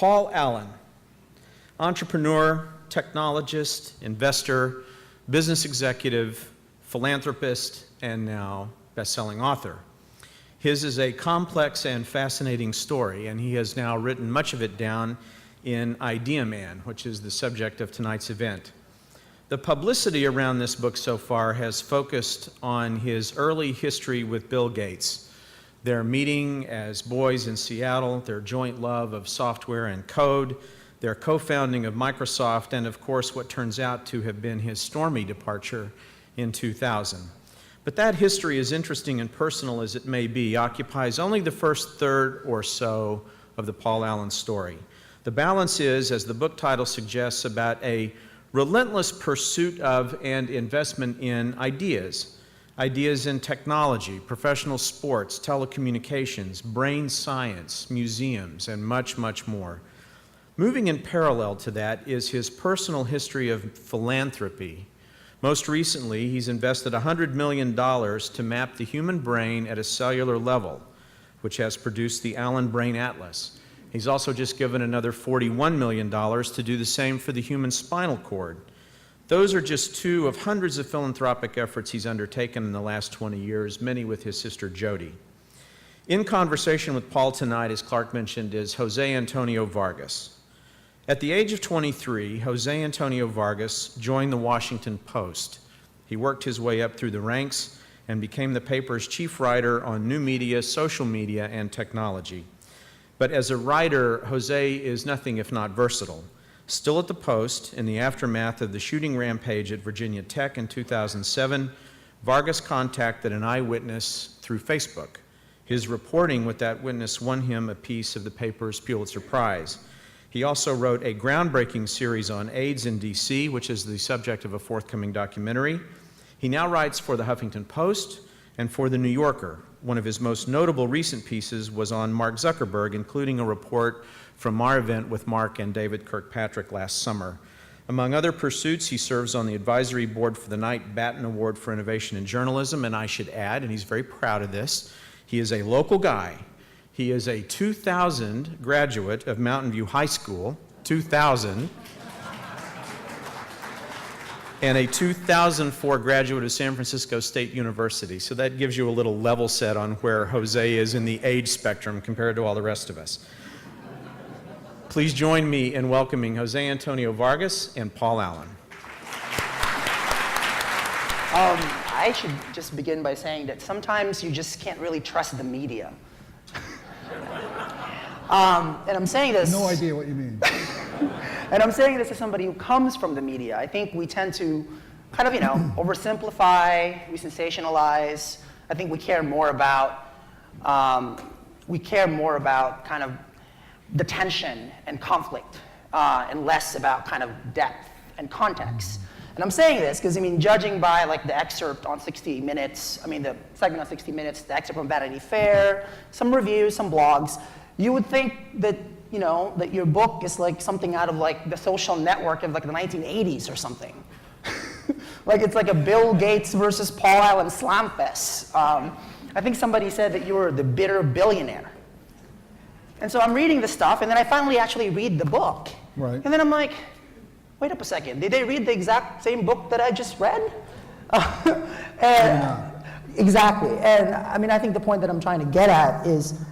Paul Allen, entrepreneur, technologist, investor, business executive, philanthropist, and now best-selling author. His is a complex and fascinating story, and he has now written much of it down in Idea Man, which is the subject of tonight's event. The publicity around this book so far has focused on his early history with Bill Gates, their meeting as boys in Seattle, their joint love of software and code, their co-founding of Microsoft, and of course what turns out to have been his stormy departure in 2000. But that history, as interesting and personal as it may be, occupies only the first third or so of the Paul Allen story. The balance is, as the book title suggests, about a relentless pursuit of and investment in ideas. Ideas in technology, professional sports, telecommunications, brain science, museums, and much, much more. Moving in parallel to that is his personal history of philanthropy. Most recently, he's invested $100 million to map the human brain at a cellular level, which has produced the Allen Brain Atlas. He's also just given another $41 million to do the same for the human spinal cord. Those are just two of hundreds of philanthropic efforts he's undertaken in the last 20 years, many with his sister Jody. In conversation with Paul tonight, as Clark mentioned, is Jose Antonio Vargas. At the age of 23, Jose Antonio Vargas joined the Washington Post. He worked his way up through the ranks and became the paper's chief writer on new media, social media, and technology. But as a writer, Jose is nothing if not versatile. Still at the Post, in the aftermath of the shooting rampage at Virginia Tech in 2007, Vargas contacted an eyewitness through Facebook. His reporting with that witness won him a piece of the paper's Pulitzer Prize. He also wrote a groundbreaking series on AIDS in DC, which is the subject of a forthcoming documentary. He now writes for the Huffington Post and for the New Yorker. One of his most notable recent pieces was on Mark Zuckerberg, including a report from our event with Mark and David Kirkpatrick last summer. Among other pursuits, he serves on the advisory board for the Knight Batten Award for Innovation in Journalism, and I should add, and he's very proud of this, he is a local guy. He is a 2000 graduate of Mountain View High School, 2000, and a 2004 graduate of San Francisco State University. So that gives you a little level set on where Jose is in the age spectrum compared to all the rest of us. Please join me in welcoming Jose Antonio Vargas and Paul Allen. I should just begin by saying that sometimes you just can't really trust the media. And I'm saying this... No idea what you mean. And I'm saying this as somebody who comes from the media. I think we tend to kind of, oversimplify, we sensationalize. I think we care more about kind of the tension and conflict, and less about kind of depth and context. And I'm saying this because, judging by the excerpt on 60 Minutes, the segment on 60 Minutes, the excerpt from Vanity Fair, some reviews, some blogs, you would think that, that your book is like something out of the Social Network of the 1980s or something. It's like a Bill Gates versus Paul Allen slam fest. I think somebody said that you were the bitter billionaire. And so I'm reading this stuff, and then I finally actually read the book. Right. And then I'm like, wait up a second, did they read the exact same book that I just read? Exactly. And I think the point that I'm trying to get at is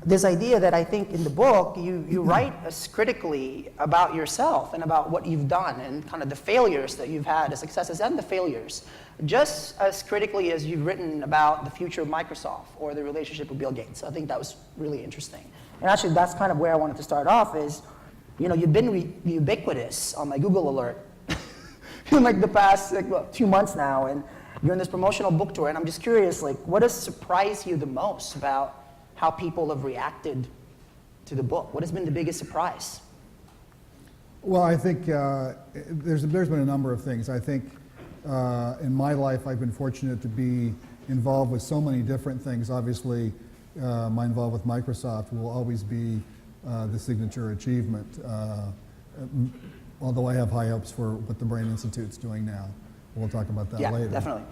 this idea that I think in the book, you write as critically about yourself and about what you've done and kind of the failures that you've had, the successes and the failures, just as critically as you've written about the future of Microsoft or the relationship with Bill Gates. I think that was really interesting. And actually, that's kind of where I wanted to start off is, you've been ubiquitous on my Google alert in the past 2 months now, and you're in this promotional book tour, and I'm just curious, what has surprised you the most about how people have reacted to the book? What has been the biggest surprise? Well, I think there's been a number of things. I think in my life I've been fortunate to be involved with so many different things. Obviously, my involvement with Microsoft will always be the signature achievement, although I have high hopes for what the Brain Institute's doing now. We'll talk about that later. Yeah, definitely.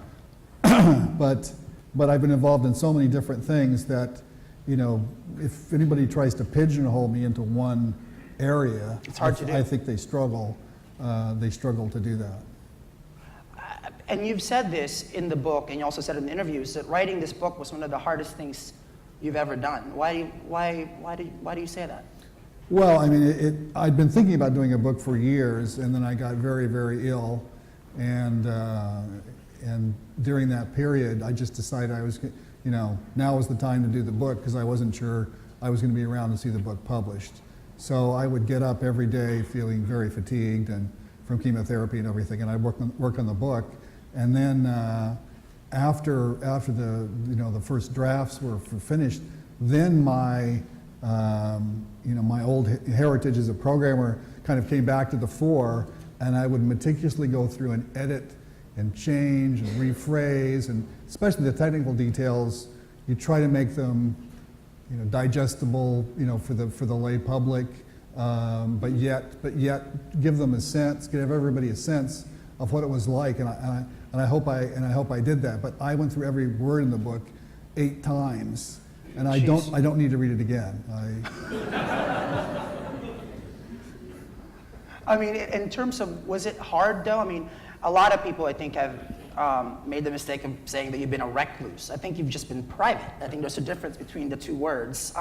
But I've been involved in so many different things that, if anybody tries to pigeonhole me into one area. It's hard to do. I think they struggle to do that. And you've said this in the book, and you also said in the interviews, that writing this book was one of the hardest things you've ever done. Why do you say that? Well, I mean, I'd been thinking about doing a book for years, and then I got very, very ill, and during that period, I just decided now was the time to do the book, because I wasn't sure I was going to be around to see the book published. So I would get up every day feeling very fatigued and from chemotherapy and everything, and I'd work on the book. And then after the first drafts were finished, then my my old heritage as a programmer kind of came back to the fore, and I would meticulously go through and edit and change and rephrase, and especially the technical details, you try to make them digestible for the lay public, but yet give them a sense, give everybody a sense of what it was like, and I hope I did that. But I went through every word in the book 8 times, and I don't need to read it again. I mean, in terms of, was it hard though? I mean, a lot of people I think have made the mistake of saying that you've been a recluse. I think you've just been private. I think there's a difference between the two words.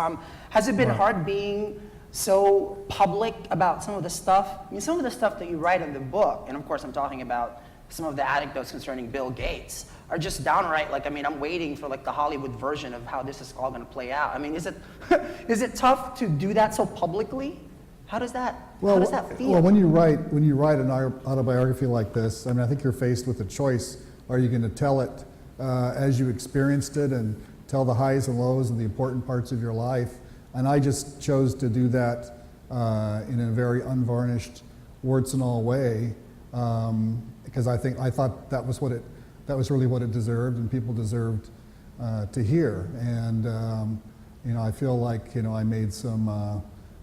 Has it been hard being so public about some of the stuff? I mean, some of the stuff that you write in the book, and of course I'm talking about some of the anecdotes concerning Bill Gates, are just downright I'm waiting for the Hollywood version of how this is all going to play out. I mean, is it tough to do that so publicly? How does that feel? Well, when you write an autobiography like this, I mean, I think you're faced with a choice. Are you going to tell it as you experienced it and tell the highs and lows and the important parts of your life? And I just chose to do that in a very unvarnished, warts and all way, because I thought that was really what it deserved, and people deserved to hear. And I feel like I made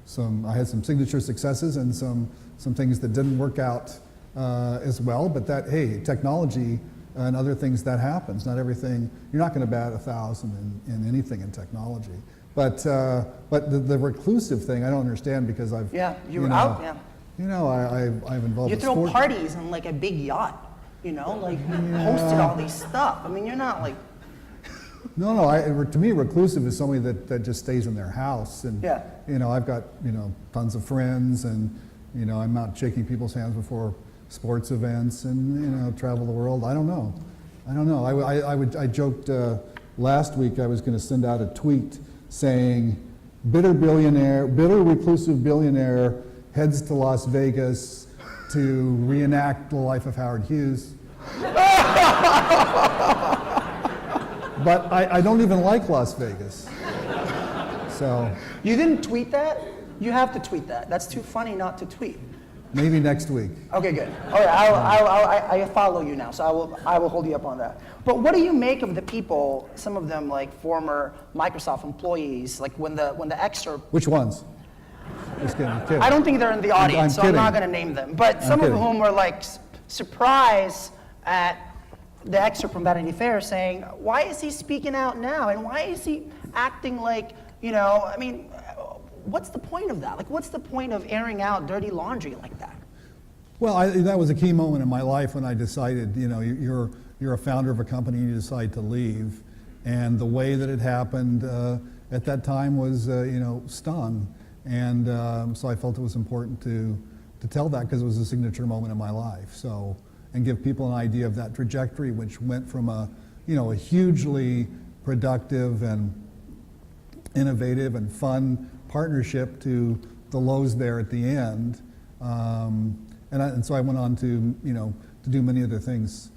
I had some signature successes and some things that didn't work out as well. But technology and other things, that happens. Not everything. You're not going to bat 1,000 in anything in technology. But the reclusive thing, I don't understand, because I've I've involved. You throw parties on a big yacht, hosted all these stuff. I mean, you're not No, to me, reclusive is somebody that just stays in their house, and I've got tons of friends, and I'm out shaking people's hands before sports events, and travel the world. I don't know. I joked last week I was going to send out a tweet saying, bitter reclusive billionaire heads to Las Vegas to reenact the life of Howard Hughes. But I don't even like Las Vegas. So You didn't tweet that? You have to tweet that. That's too funny not to tweet. maybe next week. Okay, good. All right, I follow you now, so I will hold you up on that. But what do you make of the people, some of them former Microsoft employees, when the excerpt? Which ones? Just kidding, I'm kidding. I don't think they're in the audience, so I'm not going to name them. But some of whom were surprised at the excerpt from Vanity Fair saying, why is he speaking out now? And why is he acting I mean, what's the point of that? What's the point of airing out dirty laundry like that? Well, that was a key moment in my life when I decided, you're a founder of a company and you decide to leave. And the way that it happened at that time was, stung. And so I felt it was important to tell that, because it was a signature moment in my life. So, and give people an idea of that trajectory, which went from a hugely productive and innovative and fun partnership to the lows there at the end. And so I went on to do many other things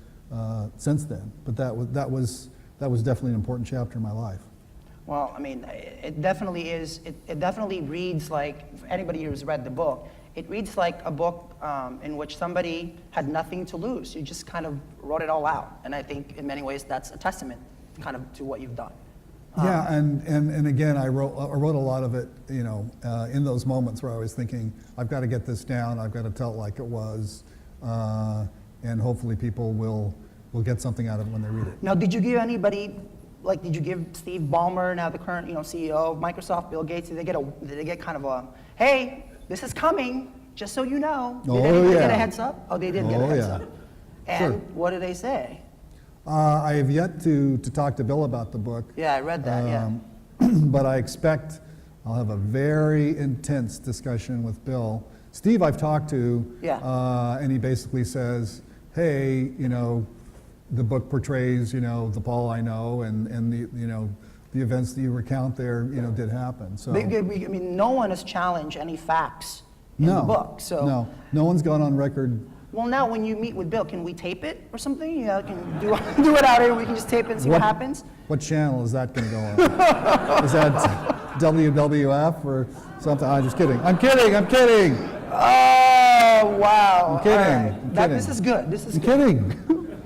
since then. But that was definitely an important chapter in my life. Well, I mean, it definitely is. It definitely reads like, for anybody who's read the book, it reads like a book in which somebody had nothing to lose. You just kind of wrote it all out. And I think in many ways that's a testament kind of to what you've done. Yeah, and again, I wrote a lot of it, in those moments where I was thinking, I've got to get this down, I've got to tell it like it was, and hopefully people will get something out of it when they read it. Now, did you give anybody, did you give Steve Ballmer, now the current CEO of Microsoft, Bill Gates, did they get kind of a, hey, this is coming, just so you know. Did Oh, anybody get a yeah. heads up? Oh, they did get a Oh, heads yeah. up. And Sure. what did they say? I have yet to talk to Bill about the book. Yeah, I read that, yeah. But I expect I'll have a very intense discussion with Bill. Steve I've talked to, Yeah. and he basically says, hey, you know, the book portrays, you know, the Paul I know, and the, you know, the events that you recount there, you know, did happen. So I mean, no one has challenged any facts in the book, so. no one's gone on record. Well, now when you meet with Bill, can we tape it or something? Yeah, can do it out here. We can just tape it and see what happens. What channel is that going to go on? Is that WWF or something? I'm just kidding. I'm kidding. Oh, wow. I'm kidding. All right. I'm kidding. This is good. This is I'm good. kidding.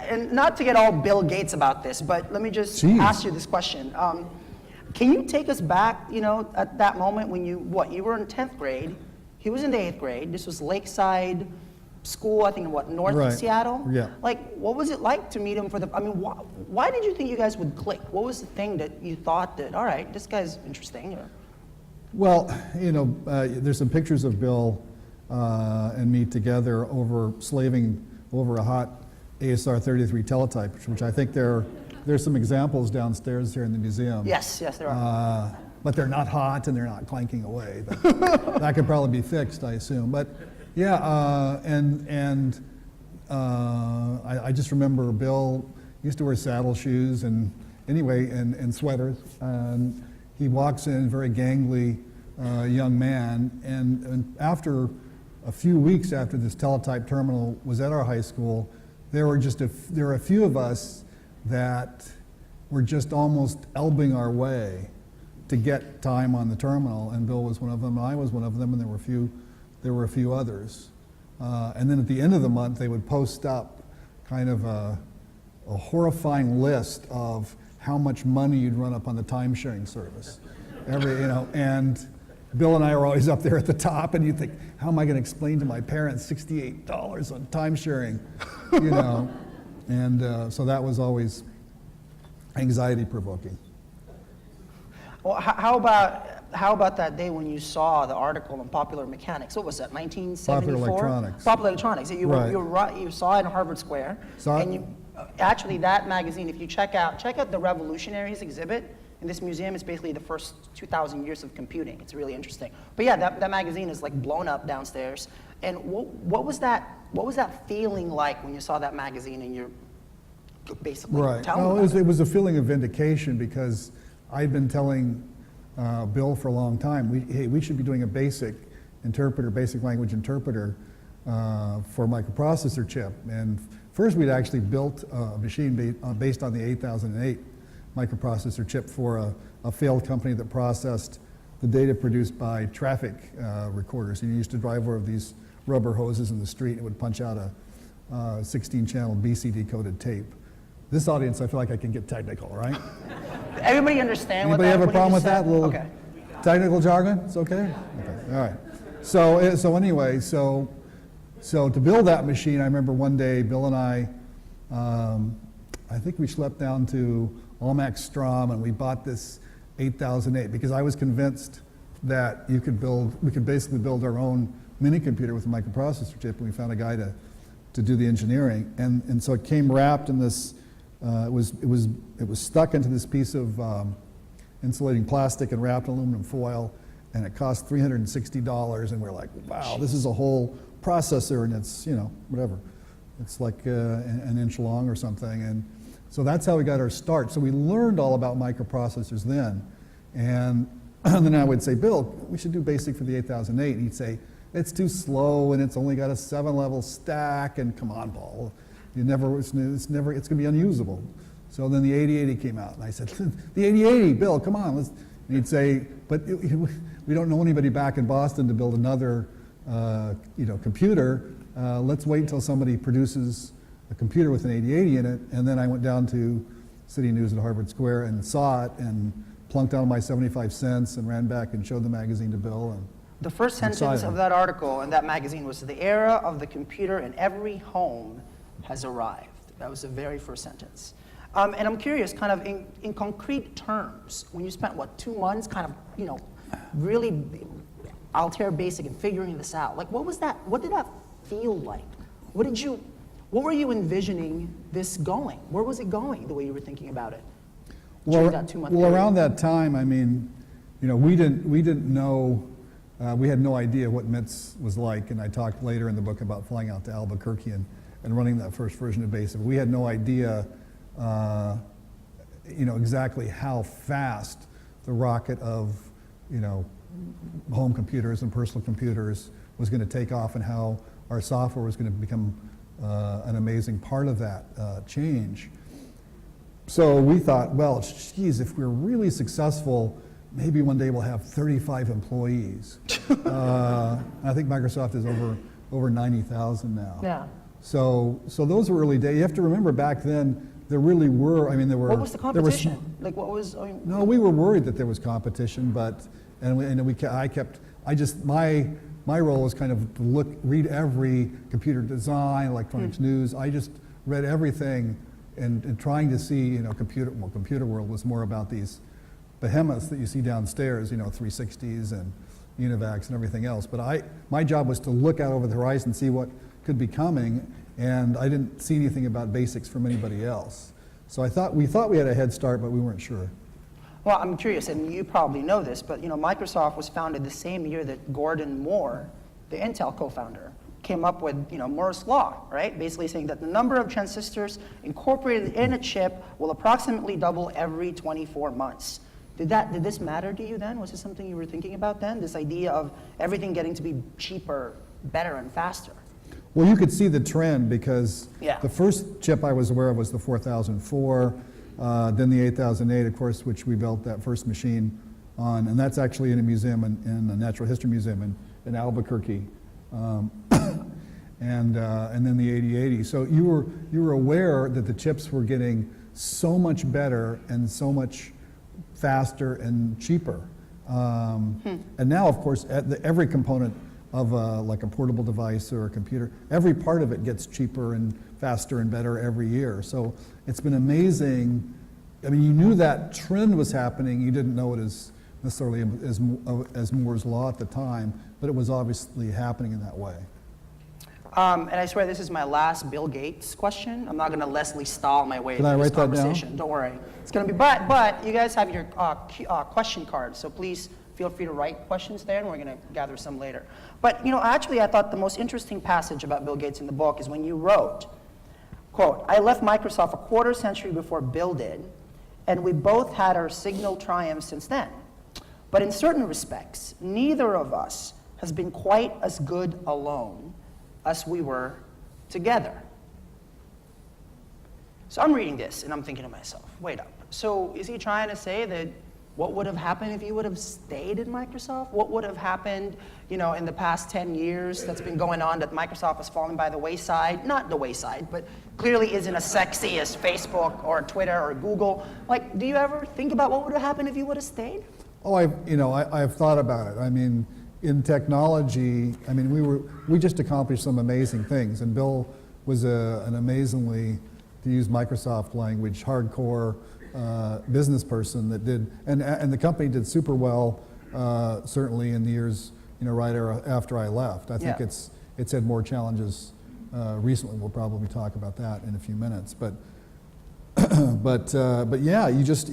And not to get all Bill Gates about this, but let me just Jeez. ask you this question. Can you take us back, you know, at that moment when you were in 10th grade, he was in the 8th grade, this was Lakeside School, I think, in north Right. of Seattle? Yeah. Like, what was it like to meet him why did you think you guys would click? What was the thing that you thought that, all right, this guy's interesting? Or, Well, you know, there's some pictures of Bill and me together slaving over a hot ASR 33 teletype, which I think there's some examples downstairs here in the museum. yes, there are. But they're not hot and they're not clanking away. That could probably be fixed, I assume. But yeah, I just remember Bill used to wear saddle shoes and sweaters. And he walks in, very gangly young man. And after a few weeks after this teletype terminal was at our high school, there were a few of us that were just almost elbowing our way to get time on the terminal, and Bill was one of them, and I was one of them, and there were a few others. And then at the end of the month, they would post up kind of a horrifying list of how much money you'd run up on the time-sharing service. And Bill and I were always up there at the top, and you think, how am I going to explain to my parents $68 on time-sharing, you know? And so that was always anxiety-provoking. Well, how about that day when you saw the article in Popular Mechanics? What was that, 1974? Popular Electronics. Popular Electronics. You saw it in Harvard Square. Saw it. And actually, that magazine, if you check out the Revolutionaries exhibit in this museum, it's basically the first 2,000 years of computing. It's really interesting. But yeah, that magazine is like blown up downstairs. And what was that feeling like when you saw that magazine and you're basically Right. telling Well, about it was a feeling of vindication because I'd been telling Bill for a long time, we should be doing a basic language interpreter for microprocessor chip. And first we'd actually built a machine based on the 8008 microprocessor chip for a failed company that processed the data produced by traffic recorders. You used to drive over these rubber hoses in the street and it would punch out a 16-channel BCD coded tape. This audience, I feel like I can get technical, right? Everybody understand Anybody what that have a what you problem with just that? said? Little Okay. technical jargon? It's okay? Okay, all right. So anyway, so to build that machine, I remember one day Bill and I think we schlepped down to Almac Strom and we bought this 8008 because I was convinced that we could basically build our own mini computer with a microprocessor chip, and we found a guy to do the engineering. And so it came wrapped in this, it was stuck into this piece of insulating plastic and wrapped in aluminum foil, and it cost $360, and we're like, wow, this is a whole processor, and it's, you know, whatever. It's like an inch long or something, and so that's how we got our start. So we learned all about microprocessors then, and then I would say, Bill, we should do basic for the 8008, and he'd say, it's too slow, and it's only got a 7-level stack, and come on, Paul, it's going to be unusable. So then the 8080 came out, and I said, the 8080, Bill, come on. And he'd say, but we don't know anybody back in Boston to build another computer. Let's wait until somebody produces a computer with an 8080 in it. And then I went down to City News at Harvard Square and saw it and plunked down my 75 cents and ran back and showed the magazine to Bill. And the first sentence of that article in that magazine was, the era of the computer in every home has arrived. That was the very first sentence. And I'm curious, kind of in concrete terms, when you spent, 2 months kind of, really Altair Basic and figuring this out. Like, what was that? What did that feel like? What were you envisioning this going? Where was it going, the way you were thinking about it? During that 2-month period? Around that time, I mean, you know, we didn't know, we had no idea what MITS was like, and I talked later in the book about flying out to Albuquerque and running that first version of BASIC. We had no idea, you know, exactly how fast the rocket of, you know, home computers and personal computers was going to take off, and how our software was going to become an amazing part of that change. So we thought, well, geez, if we're really successful, maybe one day we'll have 35 employees. I think Microsoft is over 90,000 now. Yeah. So those were early days. You have to remember back then, there really were, I mean, there were... What was the competition? Like, what was... No, we were worried that there was competition, but, my role was kind of to read every computer design, electronics news. I just read everything and trying to see, you know, computer world was more about these behemoths that you see downstairs, you know, 360s and UNIVACs and everything else. But my job was to look out over the horizon and see what could be coming, and I didn't see anything about basics from anybody else. So we thought we had a head start, but we weren't sure. Well, I'm curious, and you probably know this, but, you know, Microsoft was founded the same year that Gordon Moore, the Intel co-founder, came up with, you know, Moore's law, right? Basically saying that the number of transistors incorporated in a chip will approximately double every 24 months. Did this matter to you then? Was this something you were thinking about then? This idea of everything getting to be cheaper, better, and faster? Well, you could see the trend, because Yeah. the first chip I was aware of was the 4004, then the 8008, of course, which we built that first machine on, and that's actually in a museum, in the Natural History Museum in Albuquerque, and then the 8080. So you were aware that the chips were getting so much better and so much faster and cheaper. And now, of course, every component of like a portable device or a computer, every part of it gets cheaper and faster and better every year. So it's been amazing. I mean, you knew that trend was happening. You didn't know it as necessarily as Moore's law at the time, but it was obviously happening in that way. And I swear this is my last Bill Gates question. I'm not going to Leslie Stahl my way through this conversation. Don't worry. It's going to be, but you guys have your question cards, so please feel free to write questions there, and we're going to gather some later. But, you know, actually I thought the most interesting passage about Bill Gates in the book is when you wrote, quote, "I left Microsoft a quarter century before Bill did, and we both had our signal triumphs since then. But in certain respects, neither of us has been quite as good alone as we were together." So I'm reading this and I'm thinking to myself, wait up. So is he trying to say that what would have happened if you would have stayed at Microsoft? What would have happened, you know, in the past 10 years that's been going on that Microsoft has fallen by the wayside? Not the wayside, but clearly isn't as sexy as Facebook or Twitter or Google. Like, do you ever think about what would have happened if you would have stayed? Oh, I've thought about it. I mean, in technology, I mean, we just accomplished some amazing things, and Bill was an amazingly, to use Microsoft language, hardcore business person that did, and the company did super well, certainly in the years, you know, right after I left. I think it's had more challenges recently. We'll probably talk about that in a few minutes, but yeah, you just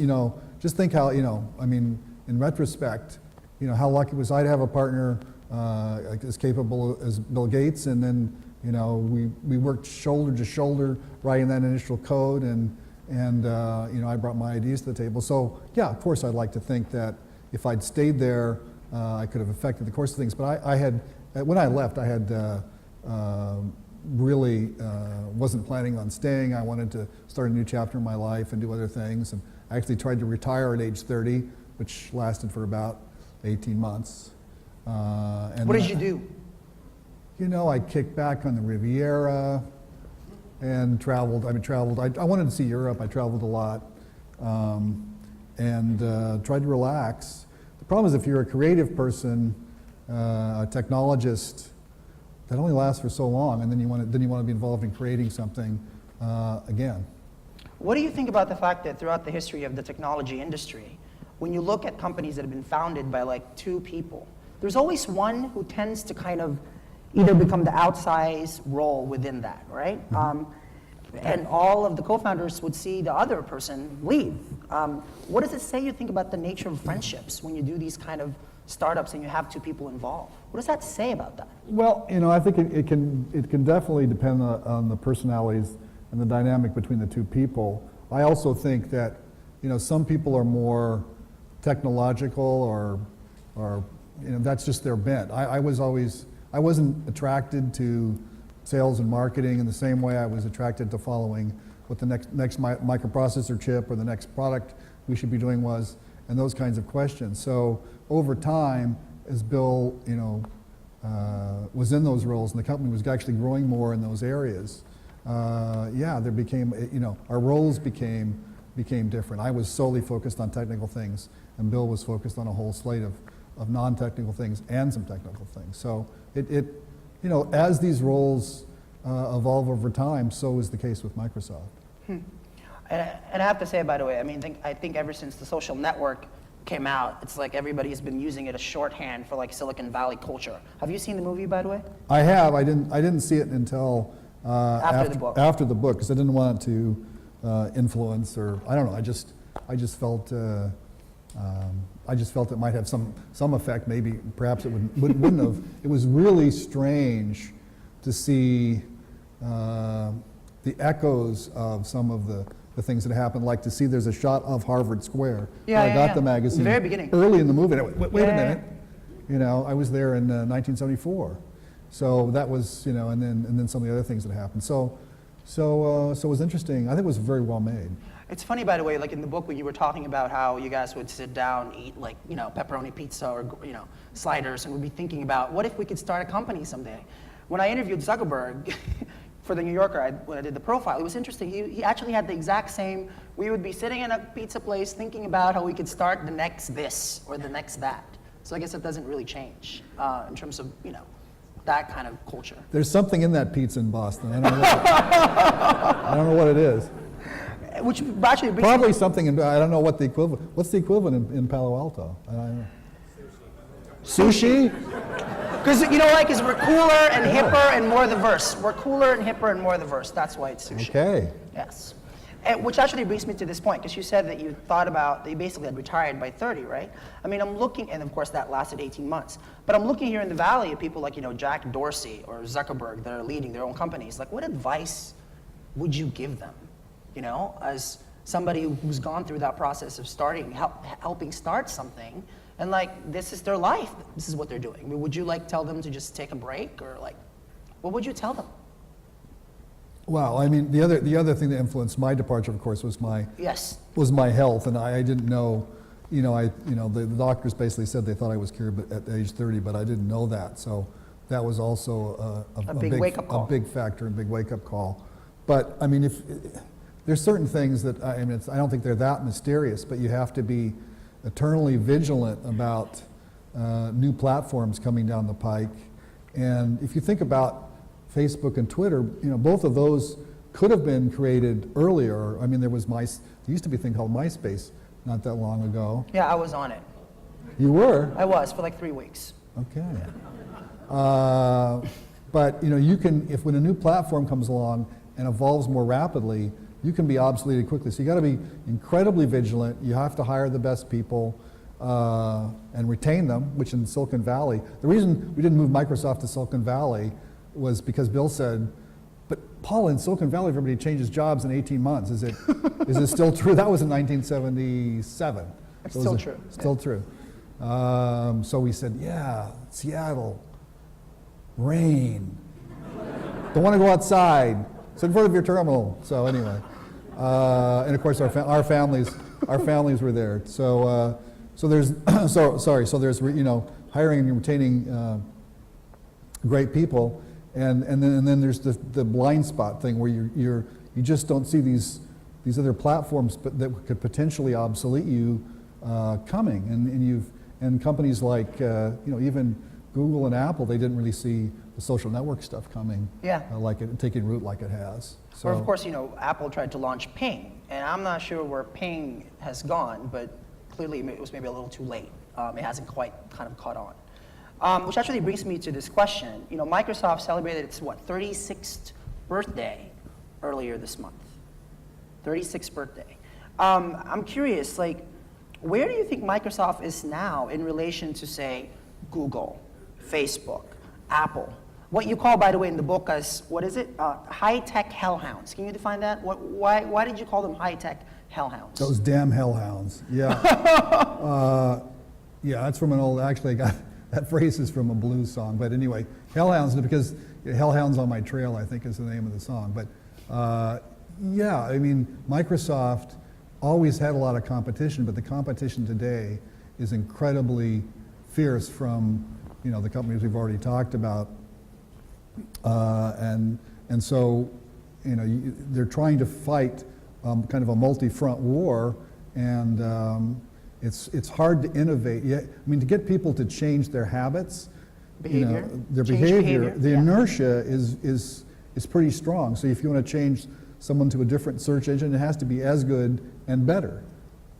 think how, you know, I mean, in retrospect, you know, how lucky was I to have a partner as capable as Bill Gates, and then, you know, we worked shoulder to shoulder writing that initial code, and you know, I brought my ideas to the table. So yeah, of course, I'd like to think that if I'd stayed there, I could have affected the course of things. But I had, when I left, I had really wasn't planning on staying. I wanted to start a new chapter in my life and do other things, and I actually tried to retire at age 30, which lasted for about 18 months. And what did you do? You know, I kicked back on the Riviera and traveled. I wanted to see Europe. I traveled a lot, and tried to relax. The problem is, if you're a creative person, a technologist, that only lasts for so long, and then you want to be involved in creating something again. What do you think about the fact that throughout the history of the technology industry, when you look at companies that have been founded by like two people, there's always one who tends to kind of either become the outsized role within that, right? And all of the co-founders would see the other person leave. What does it say, you think, about the nature of friendships when you do these kind of startups and you have two people involved? What does that say about that? Well, I think it can definitely depend on the personalities and the dynamic between the two people. I also think that, some people are more technological or that's just their bent. I wasn't attracted to sales and marketing in the same way I was attracted to following what the next microprocessor chip or the next product we should be doing was, and those kinds of questions. So over time, as Bill, was in those roles and the company was actually growing more in those areas, there became, our roles became different. I was solely focused on technical things, and Bill was focused on a whole slate of non-technical things and some technical things. So as these roles evolve over time, so is the case with Microsoft. And I have to say, by the way, I think ever since the social network came out, it's like everybody's been using it as shorthand for like Silicon Valley culture. Have you seen the movie, by the way? I have. I didn't see it until After the book. After the book, because I didn't want it to influence, or I don't know. I just felt it might have some effect. Maybe perhaps it wouldn't have. It was really strange to see the echoes of some of the things that happened, like to see there's a shot of Harvard Square. I got the magazine very beginning. early in the movie. And I went, wait a minute, I was there in 1974, so that was and then some of the other things that happened. So it was interesting. I think it was very well made. It's funny, by the way, like in the book when you were talking about how you guys would sit down, eat like pepperoni pizza or sliders, and we'd be thinking about what if we could start a company someday. When I interviewed Zuckerberg for the New Yorker, when I did the profile, it was interesting. He actually had the exact same. We would be sitting in a pizza place thinking about how we could start the next this or the next that. So I guess it doesn't really change in terms of that kind of culture. There's something in that pizza in Boston. I don't know what it is. Which actually probably something in, I don't know what the equivalent. What's the equivalent in Palo Alto? I don't know. Sushi? Because because we're cooler and hipper and more diverse. We're cooler and hipper and more diverse. That's why it's sushi. Okay. Yes. And which actually brings me to this point, because you said that you thought about, that you basically had retired by 30, right? I'm looking, and of course that lasted 18 months, but I'm looking here in the Valley at people like, Jack Dorsey or Zuckerberg that are leading their own companies. Like, what advice would you give them, as somebody who's gone through that process of helping start something, and like, this is their life, this is what they're doing. Would you tell them to just take a break, or what would you tell them? Well, the other thing that influenced my departure, of course, was my health, and I didn't know, the doctors basically said they thought I was cured at age 30, but I didn't know that, so that was also a big wake-up call, a big factor, a big wake-up call. But if there's certain things that I don't think they're that mysterious, but you have to be eternally vigilant about new platforms coming down the pike, and if you think about Facebook and Twitter, both of those could have been created earlier. There used to be a thing called MySpace not that long ago. Yeah, I was on it. You were? I was for like 3 weeks. Okay. But you can, when a new platform comes along and evolves more rapidly, you can be obsoleted quickly. So you got to be incredibly vigilant. You have to hire the best people and retain them, which in Silicon Valley, the reason we didn't move Microsoft to Silicon Valley was because Bill said, but Paul, in Silicon Valley, everybody changes jobs in 18 months. Is it still true? That was in 1977. It's still true. Still true. So we said, yeah, Seattle, rain. Don't want to go outside. It's in front of your terminal. So anyway, and of course our families were there. So there's there's hiring and retaining great people. And then there's the blind spot thing where you just don't see these other platforms that could potentially obsolete you coming, and companies like even Google and Apple, they didn't really see the social network stuff coming, taking root like it has. So, or of course Apple tried to launch Ping, and I'm not sure where Ping has gone, but clearly it was maybe a little too late. It hasn't quite kind of caught on. Which actually brings me to this question. You know, Microsoft celebrated its, 36th birthday earlier this month. 36th birthday. I'm curious, like, where do you think Microsoft is now in relation to, say, Google, Facebook, Apple? What you call, by the way, in the book as, what is it? High-tech hellhounds. Can you define that? Why did you call them high-tech hellhounds? Those damn hellhounds, yeah. Yeah, that's from an old, actually, that phrase is from a blues song. But anyway, hellhounds, because Hellhounds on My Trail, I think, is the name of the song. But yeah, I mean, Microsoft always had a lot of competition, but the competition today is incredibly fierce from, the companies we've already talked about. And so, they're trying to fight kind of a multi-front war, and it's hard to innovate. I mean, to get people to change their habits, Behavior. their Change behavior, the yeah. inertia is pretty strong. So if you want to change someone to a different search engine, it has to be as good and better,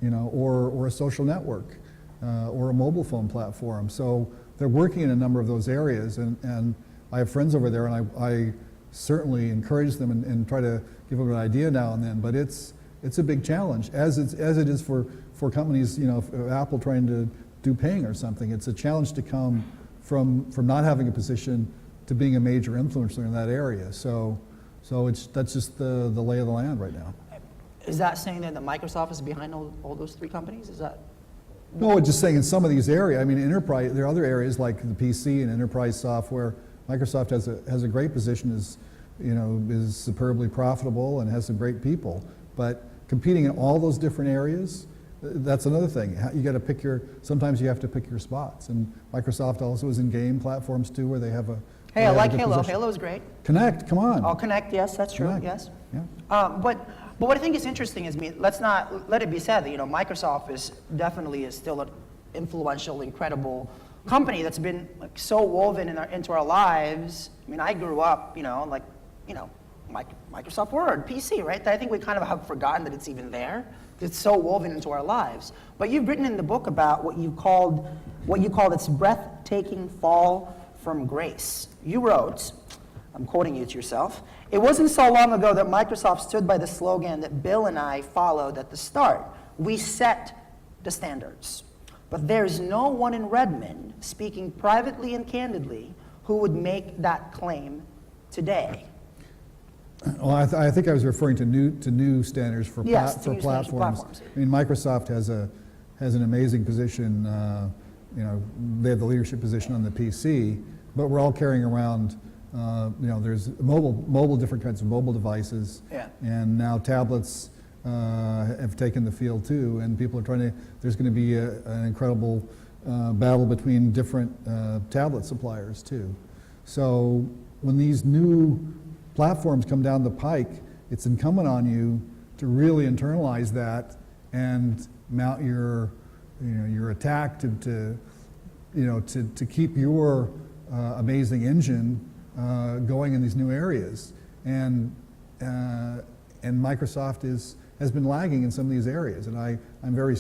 or a social network, or a mobile phone platform. So they're working in a number of those areas, and I have friends over there, and I certainly encourage them and try to give them an idea now and then. But it's a big challenge, as it is for companies, Apple trying to do paying or something. It's a challenge to come from not having a position to being a major influencer in that area. So that's just the lay of the land right now. Is that saying that Microsoft is behind all those three companies? Is that? No, just saying in some of these areas. I mean, enterprise. There are other areas like the PC and enterprise software. Microsoft has a great position, is superbly profitable and has some great people. But competing in all those different areas, that's another thing. You got to pick sometimes you have to pick your spots. And Microsoft also is in game platforms too, where they have a. Hey, I like Halo. Halo's great. Connect, come on. Oh, Connect, yes, that's true, Connect. yes. Yeah. But what I think is interesting is, let's not let it be said that, Microsoft is still an influential, incredible company that's been so woven into our lives. I mean, I grew up, Microsoft Word, PC, right? I think we kind of have forgotten that it's even there. It's so woven into our lives. But you've written in the book about what you called its breathtaking fall from grace. You wrote, I'm quoting you to yourself, "It wasn't so long ago that Microsoft stood by the slogan that Bill and I followed at the start. We set the standards. But there's no one in Redmond, speaking privately and candidly, who would make that claim today." Well, I think I was referring to new standards for Yes, to new standards for platforms. platforms. I mean, Microsoft has an amazing position. They have the leadership position on the PC, but we're all carrying around. There's different kinds of mobile devices, Yeah. and now tablets have taken the field too. And people are there's going to be an incredible battle between different tablet suppliers too. So when these new platforms come down the pike, it's incumbent on you to really internalize that and mount your attack to keep your amazing engine going in these new areas. And Microsoft has been lagging in some of these areas, and I'm very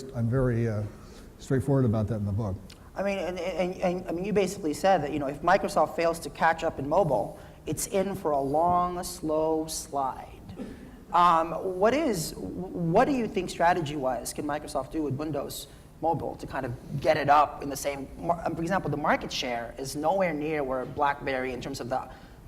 straightforward about that in the book. I mean, and I mean, you basically said that, if Microsoft fails to catch up in mobile, it's in for a long, slow slide. What do you think strategy-wise can Microsoft do with Windows Mobile to kind of get it up in the same, for example, the market share is nowhere near where BlackBerry, in terms of the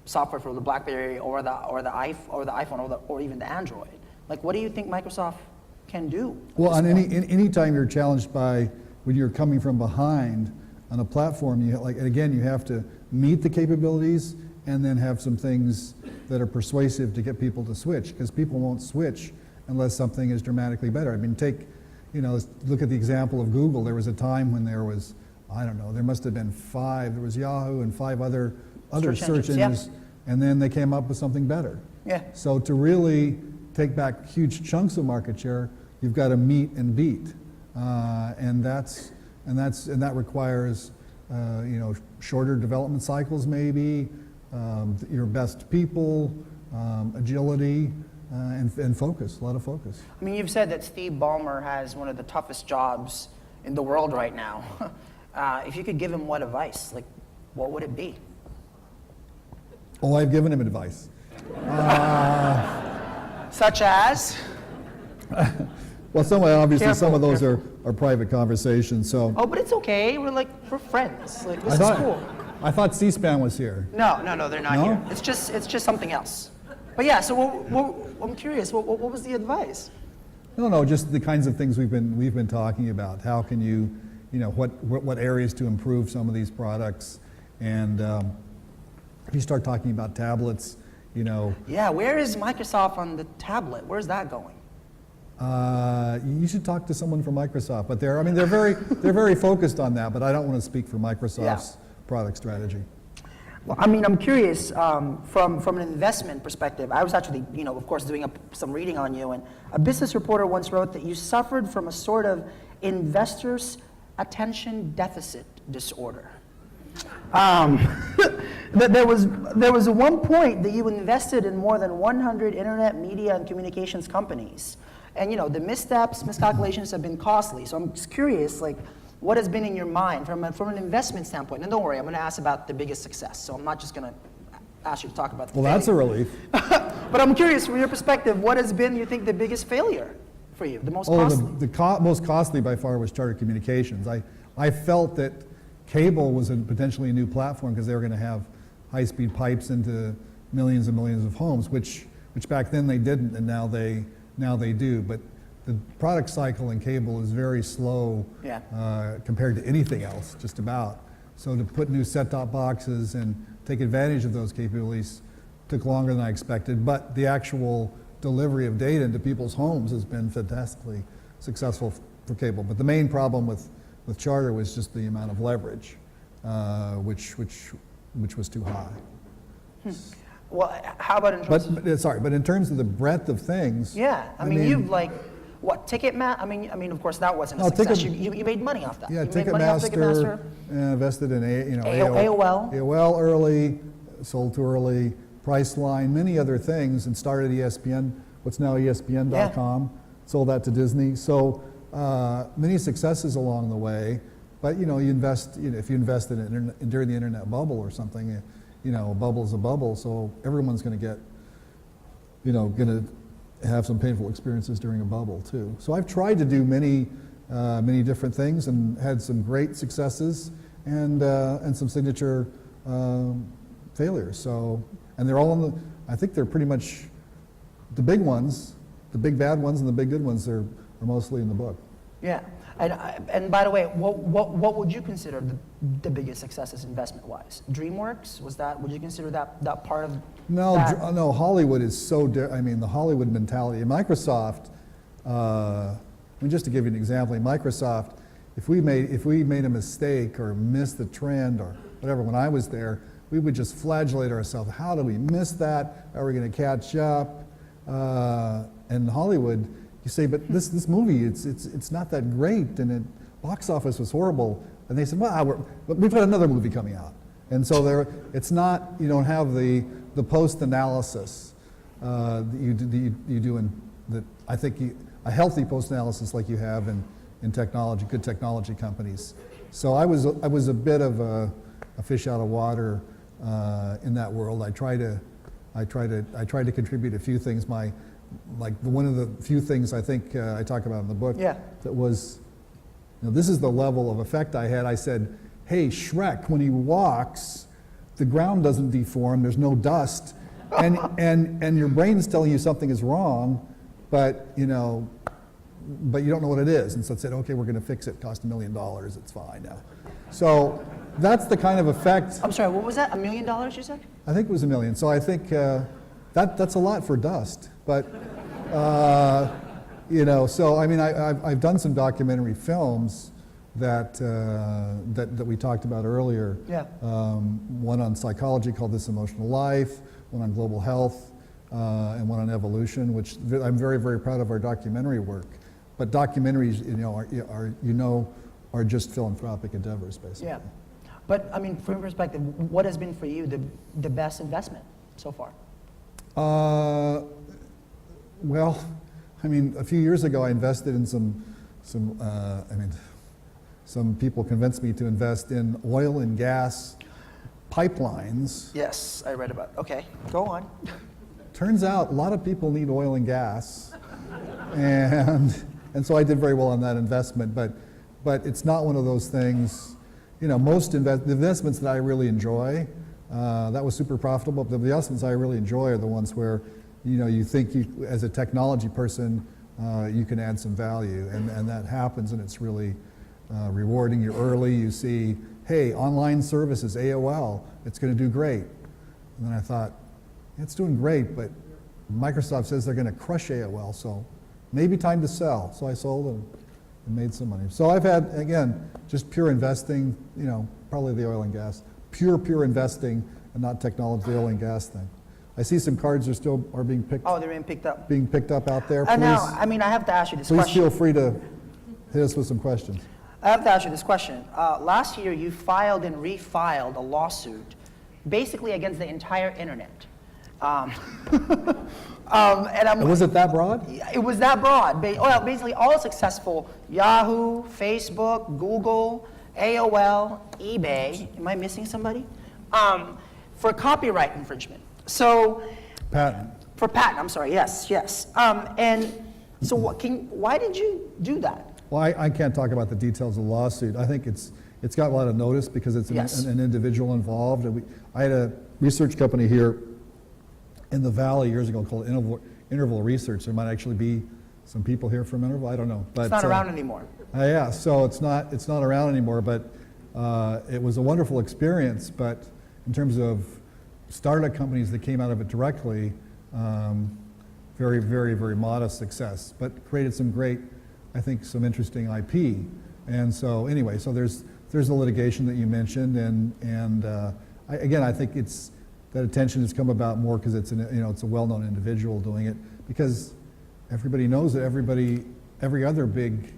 software for the BlackBerry or the iPhone or even the Android. Like, what do you think Microsoft can do? Well, on any time you're challenged by, when you're coming from behind on a platform, you have to meet the capabilities and then have some things that are persuasive to get people to switch, because people won't switch unless something is dramatically better. I mean, look at the example of Google. There was a time when there was, there must have been there was Yahoo and 5 other search engines, yeah. And then they came up with something better. Yeah. So to really take back huge chunks of market share, you've got to meet and beat, and that requires shorter development cycles, maybe your best people, agility, and focus. A lot of focus. I mean, you've said that Steve Ballmer has one of the toughest jobs in the world right now. If you could give him what advice? Like, what would it be? Oh, I've given him advice. Such as? Well, obviously some of those Careful, are private conversations, so. Oh, but it's okay. We're friends. Like, this I is thought, cool. I thought C-SPAN was here. No, they're not No? here. It's just something else. But yeah, so I'm curious. What was the advice? No, just the kinds of things we've been talking about. How can you know, what areas to improve some of these products, and if you start talking about tablets, you know. Yeah, where is Microsoft on the tablet? Where's that going? You should talk to someone from Microsoft, but they're very focused on that. But I don't want to speak for Microsoft's product strategy. Well, I mean, I'm curious from an investment perspective. I was actually, of course, doing some reading on you, and a business reporter once wrote that you suffered from a sort of investor's attention deficit disorder. That there was one point that you invested in more than 100 internet media and communications companies, and the missteps, miscalculations have been costly. So I'm just curious, like, what has been in your mind from an investment standpoint? And don't worry, I'm going to ask about the biggest success. So I'm not just going to ask you to talk about the Well, that's a failure. relief. But I'm curious, from your perspective, what has been, you think, the biggest failure for you, the most costly? The most costly by far was Charter Communications. I felt that cable was potentially a new platform because they were going to have high-speed pipes into millions and millions of homes, which back then they didn't, and now they do. But the product cycle in cable is very slow compared to anything else, just about. So to put new set-top boxes and take advantage of those capabilities took longer than I expected, but the actual delivery of data into people's homes has been fantastically successful for cable. But the main problem with Charter was just the amount of leverage, which was too high. Well, how about in terms of... But in terms of the breadth of things... Yeah, I mean you've what, Ticketmaster? I mean, of course, that wasn't a success. You made money off that. Yeah, you made money off Ticketmaster, invested in AOL. AOL early, sold too early, Priceline, many other things, and started ESPN, what's now ESPN.com, sold that to Disney. So many successes along the way, but you invest, if you invest in it during the internet bubble or something, a bubble's a bubble, so everyone's going to get, going to have some painful experiences during a bubble too. So I've tried to do many different things and had some great successes and some signature failures. So, and they're all I think they're pretty much the big ones, the big bad ones and the big good ones are mostly in the book. Yeah, and by the way, what would you consider the biggest successes investment-wise? DreamWorks, would you consider that part of that? No, Hollywood is so, the Hollywood mentality. Microsoft, just to give you an example, Microsoft, if we made a mistake or missed the trend or whatever, when I was there, we would just flagellate ourselves. How did we miss that? Are we going to catch up? And Hollywood, you say, but this movie, it's not that great, and box office was horrible. And they said, well, we've got another movie coming out. And so it's not, you don't have the post-analysis that you do in, I think a healthy post-analysis like you have in technology, good technology companies. So I was a bit of a fish out of water in that world. I tried to contribute a few things. One of the few things I think I talk about in the book that was, this is the level of effect I had. I said, hey, Shrek, when he walks, the ground doesn't deform, there's no dust, and your brain's telling you something is wrong, but you don't know what it is. And so it said, okay, we're going to fix it, cost $1 million, it's fine now. So that's the kind of effect. I'm sorry, what was that, $1 million you said? I think it was $1 million. So I think that's a lot for dust. But, so I mean, I've done some documentary films that we talked about earlier. Yeah. One on psychology called This Emotional Life, one on global health, and one on evolution, which I'm very, very proud of our documentary work. But documentaries, are just philanthropic endeavors, basically. Yeah. But, I mean, from your perspective, what has been for you the best investment so far? Well, I mean, a few years ago I invested in some people convinced me to invest in oil and gas pipelines. Yes, I read about. Okay, go on. Turns out a lot of people need oil and gas, and so I did very well on that investment. But it's not one of those things. You know, the investments that I really enjoy, that was super profitable. But the investments I really enjoy are the ones where, you know, you think as a technology person, you can add some value, and that happens, and it's really rewarding. You're early. You see, hey, online services, AOL, it's going to do great. And then I thought, it's doing great, but Microsoft says they're going to crush AOL, so maybe time to sell. So I sold and made some money. So I've had, again, just pure investing, you know, probably the oil and gas. Pure investing and not technology, the oil and gas thing. I see some cards are being picked. Oh, they're being picked up. Being picked up out there. And now, I mean, I have to ask you this please question. feel free to hit us with some questions. I have to ask you this question. Last year, you filed and refiled a lawsuit, basically against the entire internet. And Was it that broad? It was that broad. Well, basically all successful Yahoo, Facebook, Google, AOL, eBay. Am I missing somebody? For copyright infringement. So, Patent. for patent. I'm sorry. Yes. And so, why did you do that? Well, I can't talk about the details of the lawsuit. I think it's got a lot of notice because it's Yes. an individual involved. And I had a research company here in the Valley years ago called Interval Research. There might actually be some people here from Interval. I don't know. But, It's not around anymore. Yeah, so it's not around anymore. But it was a wonderful experience. But in terms of startup companies that came out of it directly, very, very, very modest success. But created some great, I think, some interesting IP. And so anyway, so there's the litigation that you mentioned, and again, I think that attention has come about more because it's a well-known individual doing it, because everybody knows that every other big,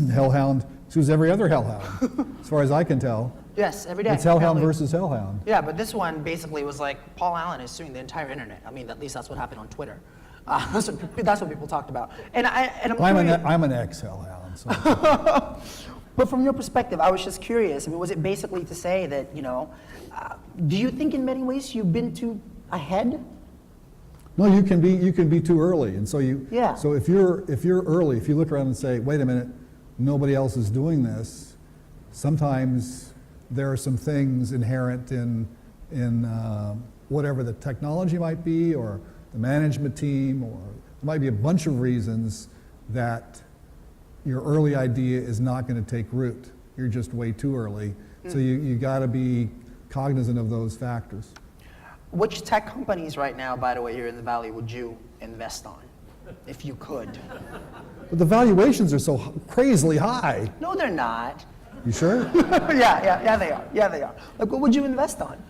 hellhound sues every other hellhound, as far as I can tell. Yes, every day. It's hellhound apparently. versus hellhound. Yeah, but this one basically was like Paul Allen is suing the entire internet. I mean, at least that's what happened on Twitter. That's what people talked about. And I'm curious, I'm an ex-hellhound. So. but from your perspective, I was just curious. I mean, was it basically to say that, do you think in many ways you've been too ahead? No, you can be too early, and so Yeah. So if you're early, if you look around and say, wait a minute, nobody else is doing this, sometimes there are some things inherent in whatever the technology might be, or the management team, or there might be a bunch of reasons that your early idea is not going to take root. You're just way too early. So you got to be cognizant of those factors. Which tech companies right now, by the way, here in the Valley, would you invest on, if you could? But the valuations are so crazily high. No, they're not. You sure? Yeah, they are. Yeah, they are. Like, what would you invest on?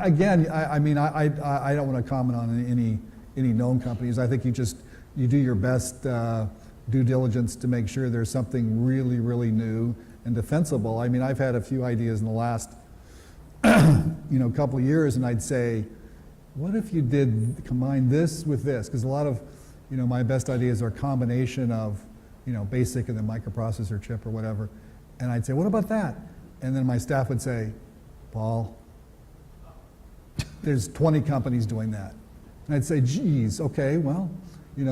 Again, I mean, I don't want to comment on any known companies. I think you do your best due diligence to make sure there's something really, really new and defensible. I mean, I've had a few ideas in the last couple of years, and I'd say, what if you did combine this with this? Because a lot of my best ideas are a combination of basic and then microprocessor chip or whatever. And I'd say, what about that? And then my staff would say, Paul, there's 20 companies doing that. And I'd say, geez, okay, well,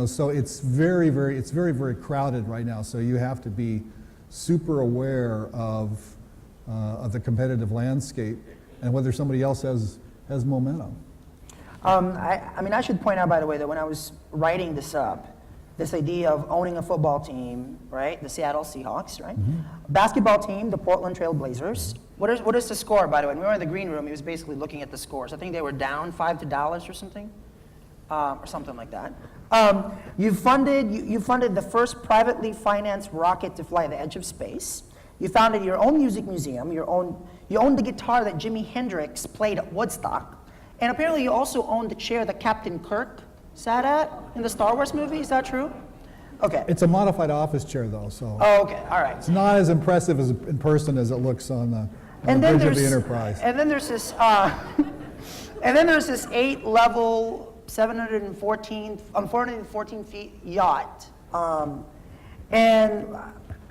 so it's very, very crowded right now. So you have to be super aware of the competitive landscape and whether somebody else has momentum. I mean, I should point out, by the way, that when I was writing this up, this idea of owning a football team, right? The Seattle Seahawks, right? Mm-hmm. Basketball team, the Portland Trail Blazers. What is the score, by the way? When we were in the green room, he was basically looking at the scores. I think they were down $5 or something like that. You funded the first privately financed rocket to fly the edge of space. You founded your own music museum. You owned the guitar that Jimi Hendrix played at Woodstock. And apparently you also owned the chair that Captain Kirk sat at in the Star Wars movie. Is that true? Okay. It's a modified office chair, though, so Oh, okay. All right. it's not as impressive in person as it looks on the bridge of the Enterprise. And then there's this 8-level, 414 feet yacht. And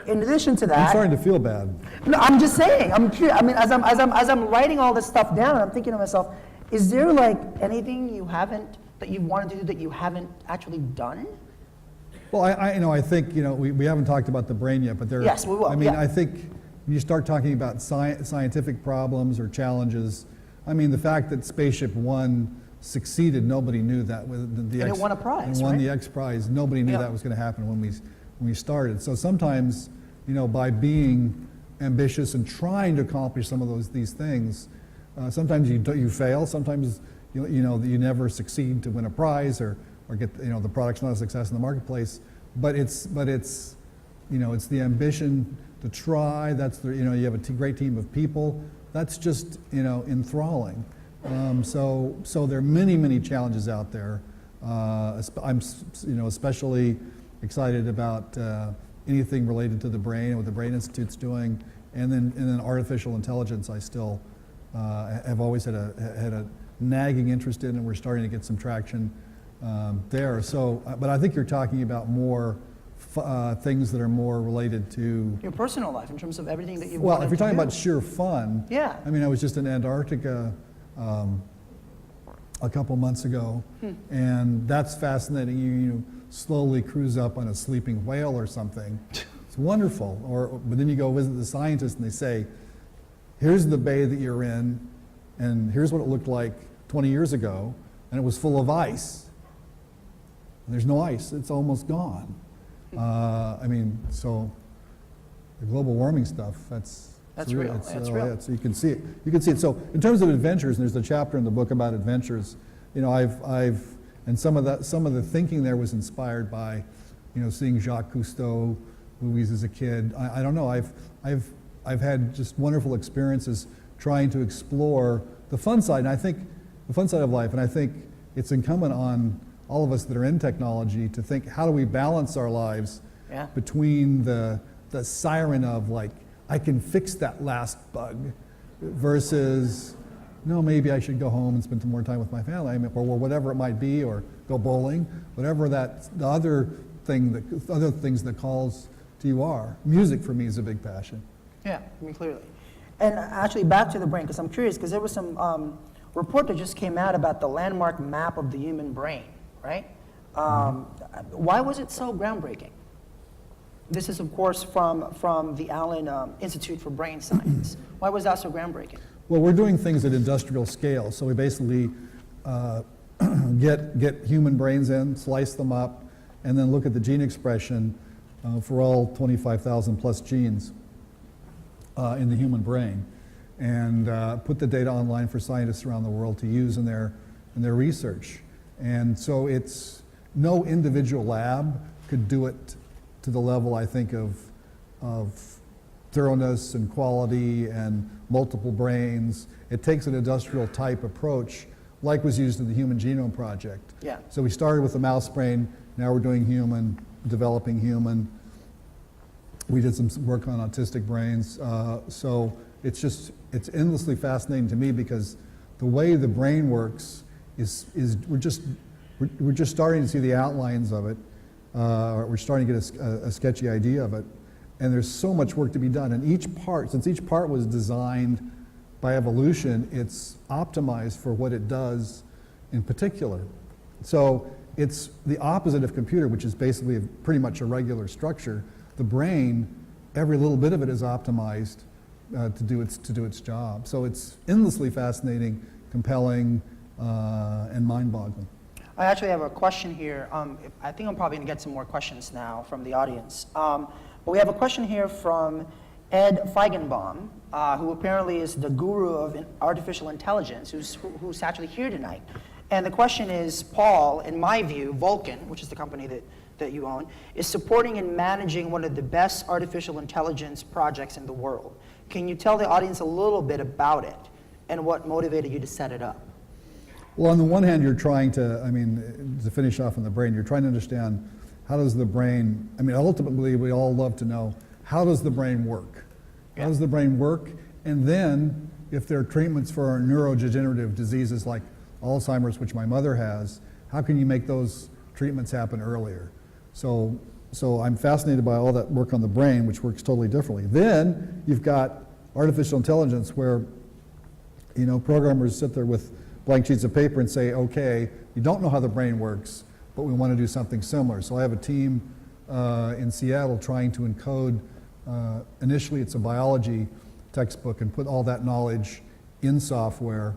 in addition to I'm that, starting to feel bad. no, I'm just saying. I'm curious. I mean, as I'm writing all this stuff down, I'm thinking to myself, is there like anything that you wanted to do that you haven't actually done? Well, I think, we haven't talked about the brain yet, but there. Yes, we will, I mean, yeah. I think when you start talking about scientific problems or challenges, I mean, the fact that Spaceship One succeeded, nobody knew that. And it won a prize, and won right? the X Prize. Nobody knew Yeah. that was going to happen when we started. So sometimes, by being ambitious and trying to accomplish some of these things, sometimes you fail. Sometimes you never succeed to win a prize or get the product's not a success in the marketplace. But it's the ambition to try. That's you have a great team of people. That's just enthralling. So there are many challenges out there. I'm especially excited about anything related to the brain and what the Brain Institute's doing, and then artificial intelligence. I still have always had a nagging interest in, and we're starting to get some traction there. So, but I think you're talking about more things that are more related to Your personal life, in terms of everything that you've well, wanted if you're to talking do. about sheer fun, Yeah. I mean, I was just in Antarctica a couple months ago, and that's fascinating. You slowly cruise up on a sleeping whale or something. It's wonderful. But then you go visit the scientists, and they say, "Here's the bay that you're in, and here's what it looked like 20 years ago, and it was full of ice. And there's no ice; it's almost gone." I mean, so the global warming stuff, that's real. That's real. Yeah, so you can see it. You can see it. So in terms of adventures, and there's a chapter in the book about adventures. And some of the thinking there was inspired by, seeing Jacques Cousteau movies as a kid. I don't know. I've had just wonderful experiences trying to explore the fun side, and I think the fun side of life. And I think it's incumbent on all of us that are in technology to think, how do we balance our lives Yeah. between the siren of like, I can fix that last bug, versus, no, maybe I should go home and spend some more time with my family, or whatever it might be, or go bowling, whatever the other things that calls to you are. Music for me is a big passion. Yeah, I mean, clearly. And actually, back to the brain, because I'm curious, because there was some report that just came out about the landmark map of the human brain, right? Why was it so groundbreaking? This is, of course, from the Allen Institute for Brain Science. Why was that so groundbreaking? Well, we're doing things at industrial scale, so we basically get human brains in, slice them up, and then look at the gene expression for all 25,000 plus genes in the human brain, and put the data online for scientists around the world to use in their research. And so it's no individual lab could do it to the level, I think, of thoroughness and quality and multiple brains. It takes an industrial type approach, like was used in the Human Genome Project. Yeah. So we started with the mouse brain, now we're doing human, developing human. We did some work on autistic brains. So it's endlessly fascinating to me, because the way the brain works is we're just starting to see the outlines of it. We're starting to get a sketchy idea of it. And there's so much work to be done. And since each part was designed by evolution, it's optimized for what it does in particular. So it's the opposite of computer, which is basically pretty much a regular structure. The brain, every little bit of it is optimized to do its job. So it's endlessly fascinating, compelling, and mind-boggling. I actually have a question here. I think I'm probably going to get some more questions now from the audience. But we have a question here from Ed Feigenbaum, who apparently is the guru of artificial intelligence, who's actually here tonight. And the question is, Paul, in my view, Vulcan, which is the company that you own, is supporting and managing one of the best artificial intelligence projects in the world. Can you tell the audience a little bit about it and what motivated you to set it up? Well, on the one hand, you're trying to finish off on the brain, you're trying to understand how does the brain, ultimately we all love to know, how does the brain work? How does the brain work? And then, if there are treatments for neurodegenerative diseases like Alzheimer's, which my mother has, how can you make those treatments happen earlier? So so I'm fascinated by all that work on the brain, which works totally differently. Then you've got artificial intelligence where, programmers sit there with blank sheets of paper and say, okay, you don't know how the brain works, but we want to do something similar. So I have a team in Seattle trying to encode, initially it's a biology textbook, and put all that knowledge in software.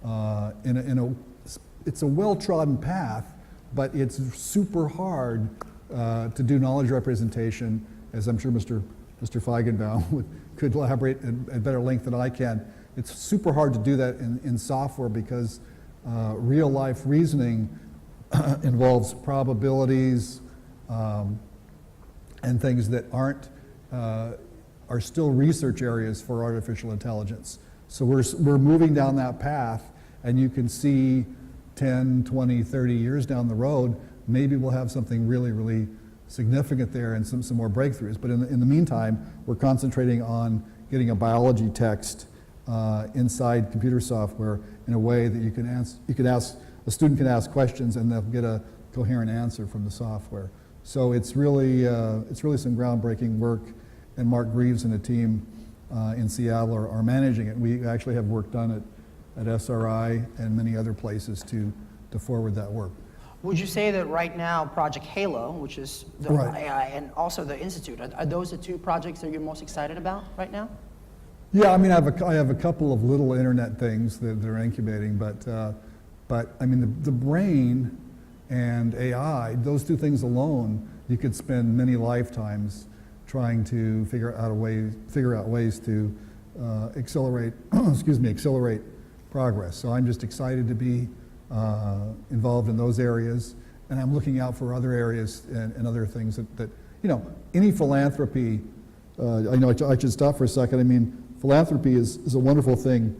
It's a well-trodden path, but it's super hard to do knowledge representation, as I'm sure Mr. Feigenbaum could elaborate at better length than I can. It's super hard to do that in software because real-life reasoning involves probabilities and things that are still research areas for artificial intelligence. So we're moving down that path, and you can see 10, 20, 30 years down the road, maybe we'll have something really, really significant there and some more breakthroughs. But in the meantime, we're concentrating on getting a biology text inside computer software in a way that a student can ask questions and they'll get a coherent answer from the software. So it's really some groundbreaking work, and Mark Greaves and a team in Seattle are managing it. We actually have work done at SRI and many other places to forward that work. Would you say that right now, Project Halo, which is the Right. AI, and also the Institute, are those the two projects that you're most excited about right now? Yeah, I mean, I have a couple of little internet things that are incubating, but I mean, the brain and AI, those two things alone, you could spend many lifetimes trying to figure out ways to accelerate progress. So I'm just excited to be involved in those areas, and I'm looking out for other areas and other things that any philanthropy. I know I should stop for a second. I mean, philanthropy is a wonderful thing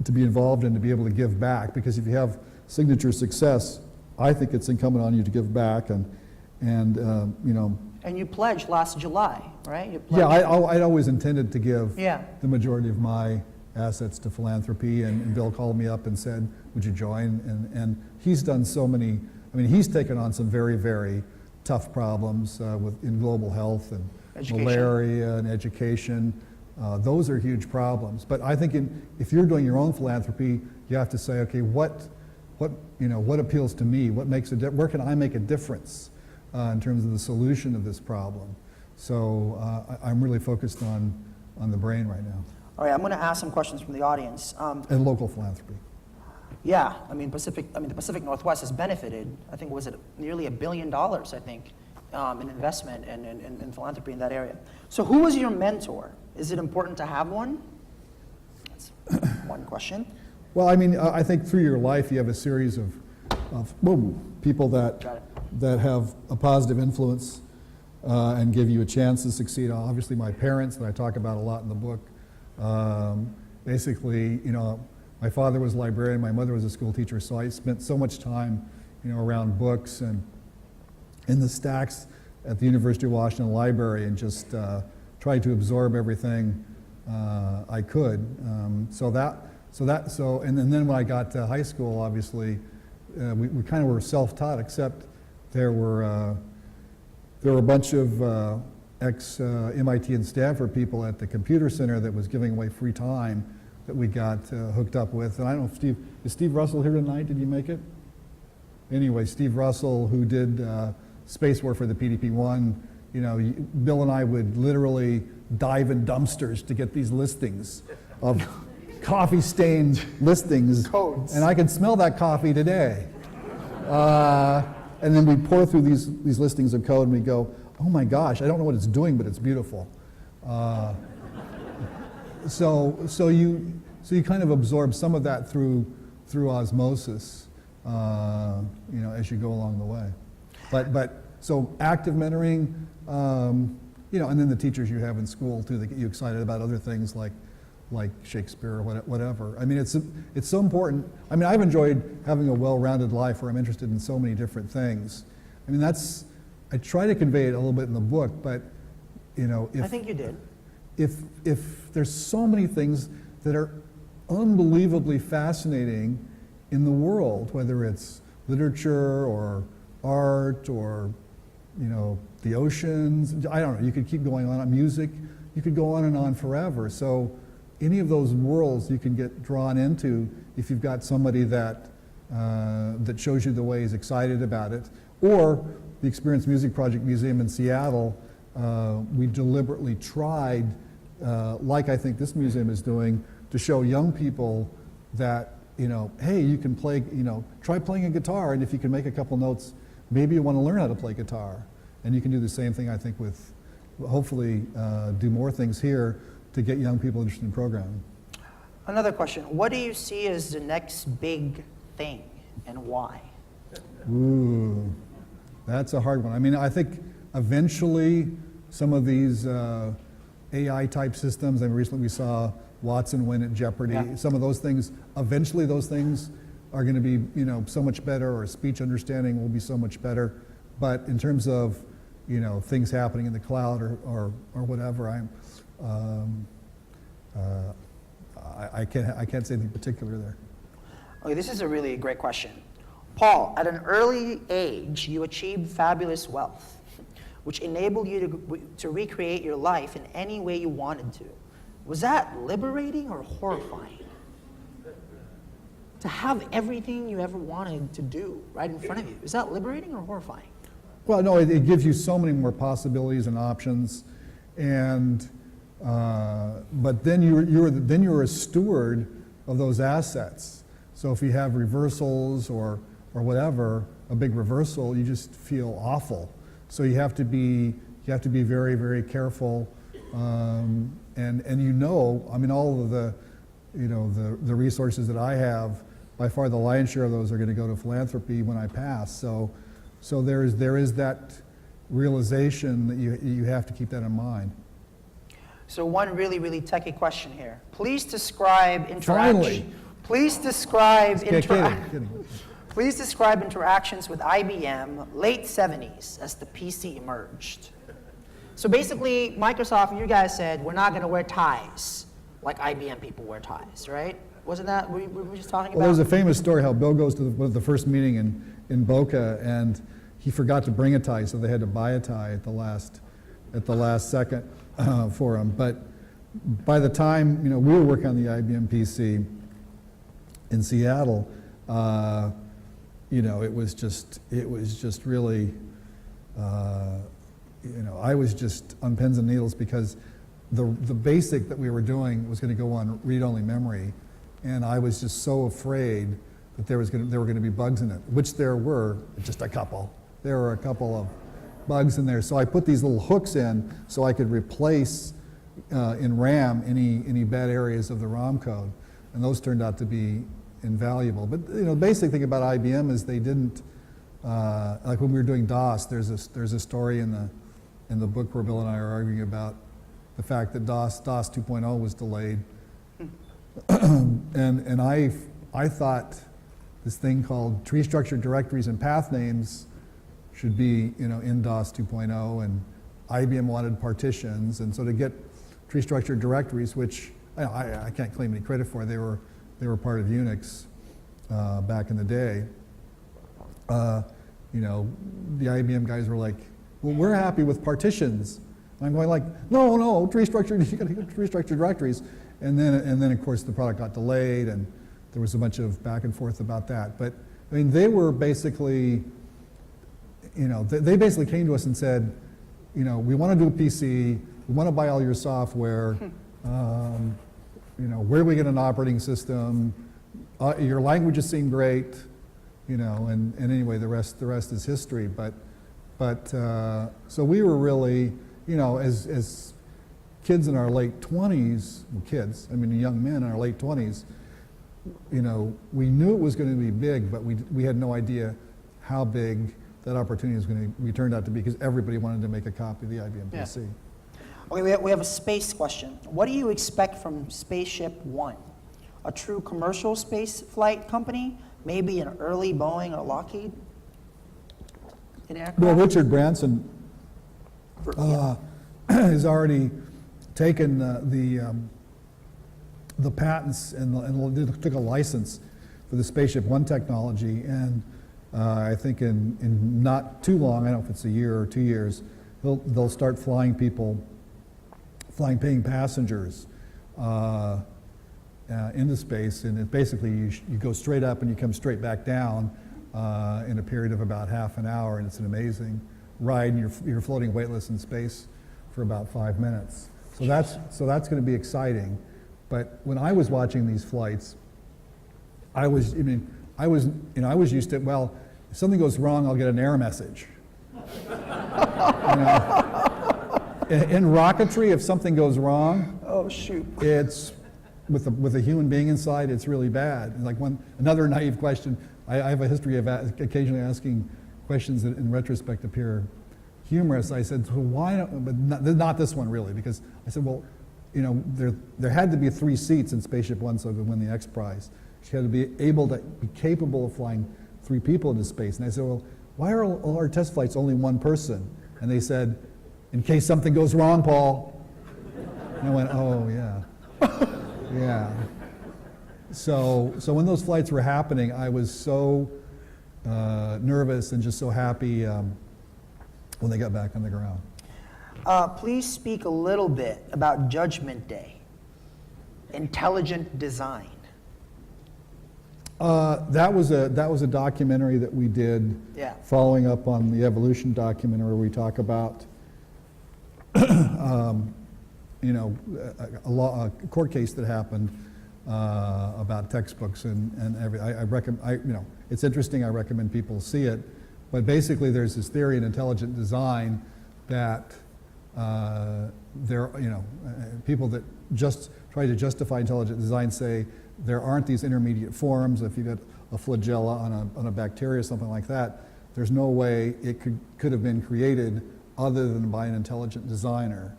to be involved in, to be able to give back, because if you have signature success, I think it's incumbent on you to give back, and And you pledged last July, right? You Yeah, pledged- I'd always intended to give Yeah. the majority of my assets to philanthropy, and Bill called me up and said, would you join? And he's done so many, I mean, he's taken on some very, very tough problems in global health and Education. malaria and education. Those are huge problems. But I think if you're doing your own philanthropy, you have to say, okay, what appeals to me? Where can I make a difference in terms of the solution of this problem? So I'm really focused on the brain right now, All right, I'm going to ask some questions from the audience. and local philanthropy. Yeah, the Pacific Northwest has benefited, I think, was it nearly $1 billion, I think, in investment and in philanthropy in that area. So who was your mentor? Is it important to have one? That's one question. Well, I mean, I think through your life you have a series of people Got that it. have a positive influence and give you a chance to succeed. Obviously, my parents, that I talk about a lot in the book. Basically, my father was a librarian, my mother was a school teacher, so I spent so much time, around books and in the stacks at the University of Washington Library, and just tried to absorb everything I could. And then when I got to high school, obviously, we kind of were self-taught, except there were a bunch of ex-MIT and Stanford people at the computer center that was giving away free time that we got hooked up with. And I don't know, is Steve Russell here tonight? Did you make it? Anyway, Steve Russell, who did space work for the PDP-1, Bill and I would literally dive in dumpsters to get these listings of coffee-stained listings. Codes. And I can smell that coffee today. And then we pour through these listings of code and we go, oh my gosh, I don't know what it's doing, but it's beautiful. So you kind of absorb some of that through osmosis, as you go along the way. But so active mentoring, and then the teachers you have in school too that get you excited about other things like Shakespeare or whatever. I mean, it's so important. I mean, I've enjoyed having a well-rounded life where I'm interested in so many different things. I mean, I try to convey it a little bit in the book, but I think you did. if there's so many things that are unbelievably fascinating in the world, whether it's literature or art or the oceans, I don't know, you could keep going on, music, you could go on and on forever. So any of those worlds you can get drawn into if you've got somebody that, that shows you the way, is excited about it. Or the Experience Music Project Museum in Seattle, we deliberately tried, like I think this museum is doing, to show young people that, you know, hey, you can play, you know, try playing a guitar, and if you can make a couple notes, maybe you want to learn how to play guitar. And you can do the same thing, I think, with, hopefully, do more things here to get young people interested in programming. Another question. What do you see as the next big thing, and why? Ooh, that's a hard one. I mean, I think eventually some of these AI-type systems, and recently we saw Watson win at Jeopardy. Yeah. Some of those things, eventually those things are going to be, you know, so much better, or speech understanding will be so much better. But in terms of, you know, things happening in the cloud or whatever, I can't say anything particular there. Okay, this is a really great question. Paul, at an early age, you achieved fabulous wealth, which enabled you to recreate your life in any way you wanted to. Was that liberating or horrifying? To have everything you ever wanted to do right in front of you, is that liberating or horrifying? Well, no, it gives you so many more possibilities and options, and but then you're a steward of those assets. So if you have reversals or whatever, a big reversal, you just feel awful. So you have to be very, very careful, and you know, I mean, all of the, you know, the resources that I have, by far the lion's share of those are going to go to philanthropy when I pass. So there is that realization that you have to keep that in mind. So one really, really techie question here. Please describe Finally. interaction. Please describe Kidding. Please describe interactions with IBM late 70s as the PC emerged. So basically, Microsoft, you guys said, we're not going to wear ties like IBM people wear ties, right? Wasn't that what we were just talking about? Well, there's a famous story how Bill goes to the first meeting in Boca, and he forgot to bring a tie, so they had to buy a tie at the last second for him. But by the time, you know, we were working on the IBM PC in Seattle, you know, it was just really, you know, I was just on pins and needles because the basic that we were doing was going to go on read-only memory, and I was just so afraid that there were going to be bugs in it, which there were, just a couple. There were a couple of bugs in there, so I put these little hooks in so I could replace in RAM any bad areas of the ROM code, and those turned out to be invaluable. But you know, the basic thing about IBM is they didn't like when we were doing DOS. There's a story in the book where Bill and I are arguing about the fact that DOS 2.0 was delayed, and I thought this thing called tree structured directories and path names should be, you know, in DOS 2.0, and IBM wanted partitions, and so to get tree structured directories, which I can't claim any credit for, they were part of Unix back in the day. You know, the IBM guys were like, well, we're happy with partitions. And I'm going like, no, tree structured, you got to get tree structured directories. And then of course the product got delayed, and there was a bunch of back and forth about that. But I mean, they were basically, you know, they basically came to us and said, you know, we want to do a PC, we want to buy all your software, you know, where do we get an operating system? Your languages seem great, you know, and anyway, the rest is history. But so we were really, you know, as kids in our late 20s, well, kids, I mean young men in our late 20s, you know, we knew it was going to be big, but we had no idea how big that opportunity was going to be turned out to be, because everybody wanted to make a copy of the IBM PC. Okay, we have a space question. What do you expect from Spaceship One? A true commercial space flight company? Maybe an early Boeing or Lockheed? In aircraft? Well, Richard Branson Yeah. has already taken the patents and took a license for the Spaceship One technology, and I think in not too long, I don't know if it's a year or 2 years, they'll start flying paying passengers into space, and it basically you go straight up and you come straight back down in a period of about half an hour, and it's an amazing ride, and you're floating weightless in space for about 5 minutes. So that's going to be exciting. But when I was watching these flights, I was used to, well, if something goes wrong, I'll get an error message. In rocketry, if something goes wrong, Oh, shoot. it's with a human being inside, it's really bad. Like another naive question, I have a history of occasionally asking questions that in retrospect appear humorous. I said, so why don't, but not this one really, because I said, well, there had to be 3 seats in Spaceship One so I could win the X Prize. She had to be capable of flying 3 people into space. And I said, well, why are all our test flights only 1 person? And they said, in case something goes wrong, Paul. And I went, oh, yeah. Yeah. So when those flights were happening, I was so nervous and just so happy when they got back on the ground. Please speak a little bit about Judgment Day, intelligent design. That was a documentary that we did, following up on the evolution documentary, where we talk about a court case that happened about textbooks and everything. It's interesting. I recommend people see it. But basically, there's this theory in intelligent design that people that just try to justify intelligent design say there aren't these intermediate forms. If you get a flagella on a bacteria or something like that, there's no way it could have been created other than by an intelligent designer.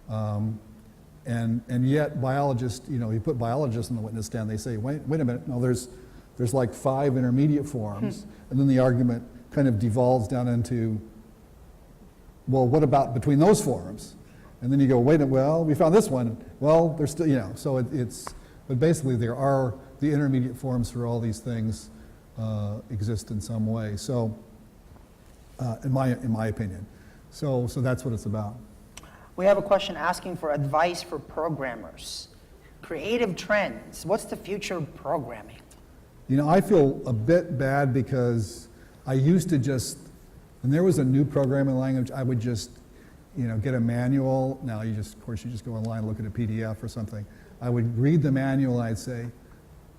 And yet biologists, you put biologists on the witness stand, they say, wait a minute, no, there's like 5 intermediate forms, and then the argument kind of devolves down into, well, what about between those forms? And then you go, wait a minute, well, we found this one. Well, there's still, so but basically there are the intermediate forms for all these things exist in some way. So, in my opinion, so that's what it's about. We have a question asking for advice for programmers. Creative trends. What's the future of programming? I feel a bit bad because I used to just, when there was a new programming language, I would just, get a manual. Now of course, you just go online and look at a PDF or something. I would read the manual and I'd say,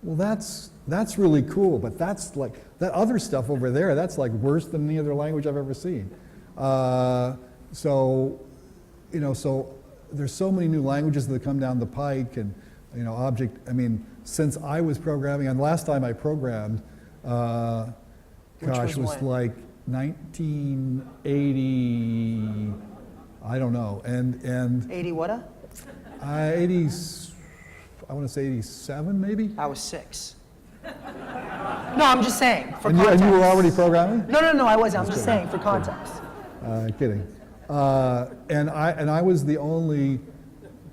well, that's really cool, but that's like, that other stuff over there, that's like worse than any other language I've ever seen. So there's so many new languages that come down the pike, and since I was programming, and last time I programmed, was like 1980, I don't know, and 80 what? 80, I want to say 87 maybe. I was 6. No, I'm just saying for and context. You were already programming? No, I wasn't. I'm just saying for context. Kidding. And I was the only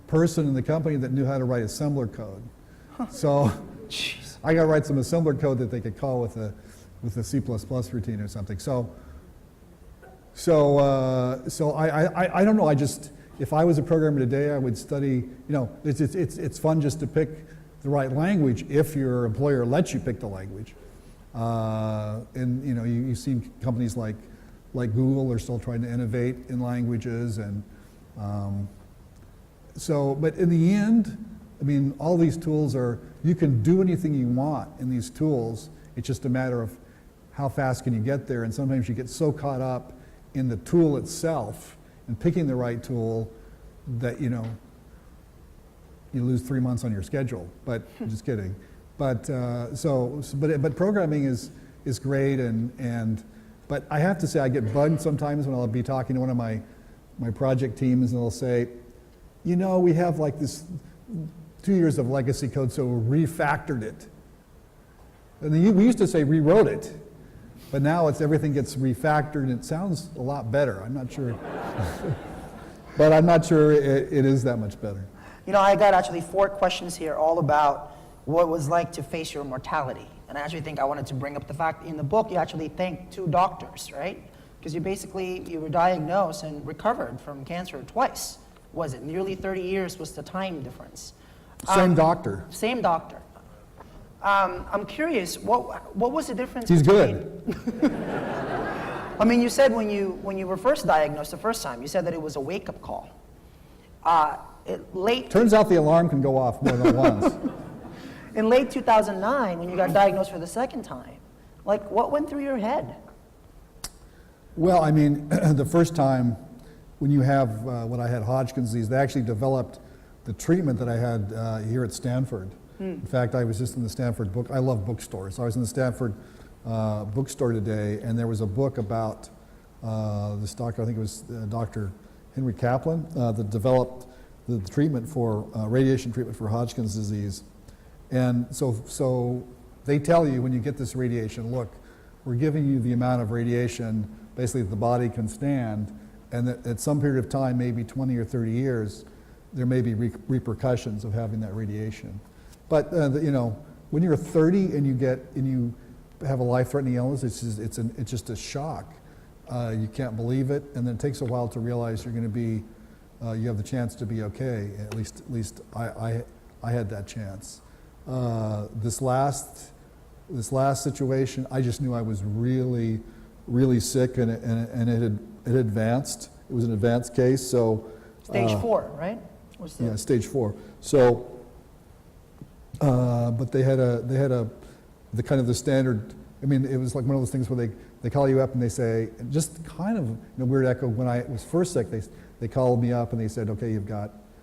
person in the company that knew how to write assembler code. So I got to write some assembler code that they could call with a C++ routine or something. So I don't know. If I was a programmer today, I would study. It's fun just to pick the right language if your employer lets you pick the language. And you've seen companies like Google are still trying to innovate in languages, and but in the end, all these tools you can do anything you want in these tools. It's just a matter of how fast can you get there, and sometimes you get so caught up in the tool itself and picking the right tool that you lose 3 months on your schedule. But I'm just kidding. But but programming is great, but I have to say I get bugged sometimes when I'll be talking to one of my project teams, and they'll say, we have like this 2 years of legacy code, so we refactored it. And we used to say rewrote it, but now everything gets refactored, and it sounds a lot better. I'm not sure, but I'm not sure it is that much better. I got actually 4 questions here, all about what it was like to face your mortality. And I actually think I wanted to bring up the fact in the book you actually thank 2 doctors, right? Because you were diagnosed and recovered from cancer twice. Was it nearly 30 years was the time difference? Same doctor. Same doctor. I'm curious, what was the difference? He's between- good. I mean, you said when you were first diagnosed the first time, you said that it was a wake-up call. Turns out the alarm can go off more than once. In late 2009, when you got diagnosed for the second time, like what went through your head? Well, I mean, the first time when you have when I had Hodgkin's disease, they actually developed the treatment that I had here at Stanford. In fact, I was just in the Stanford book. I love bookstores. So I was in the Stanford bookstore today, and there was a book about this doctor. I think it was Dr. Henry Kaplan that developed the treatment for radiation treatment for Hodgkin's disease. And so they tell you when you get this radiation, look, we're giving you the amount of radiation basically that the body can stand, and that at some period of time, maybe 20 or 30 years, there may be repercussions of having that radiation. But you know, when you're 30 and you have a life-threatening illness, it's just a shock. You can't believe it, and then it takes a while to realize you're going to be, you have the chance to be okay. At least I had that chance. This last situation, I just knew I was really, really sick, and it had advanced. It was an advanced case, so. Stage 4, right? Yeah, stage 4. So, but they had the kind of the standard. I mean, it was like one of those things where they call you up and they say, just kind of in a weird echo. When I was first sick, they called me up and they said, okay,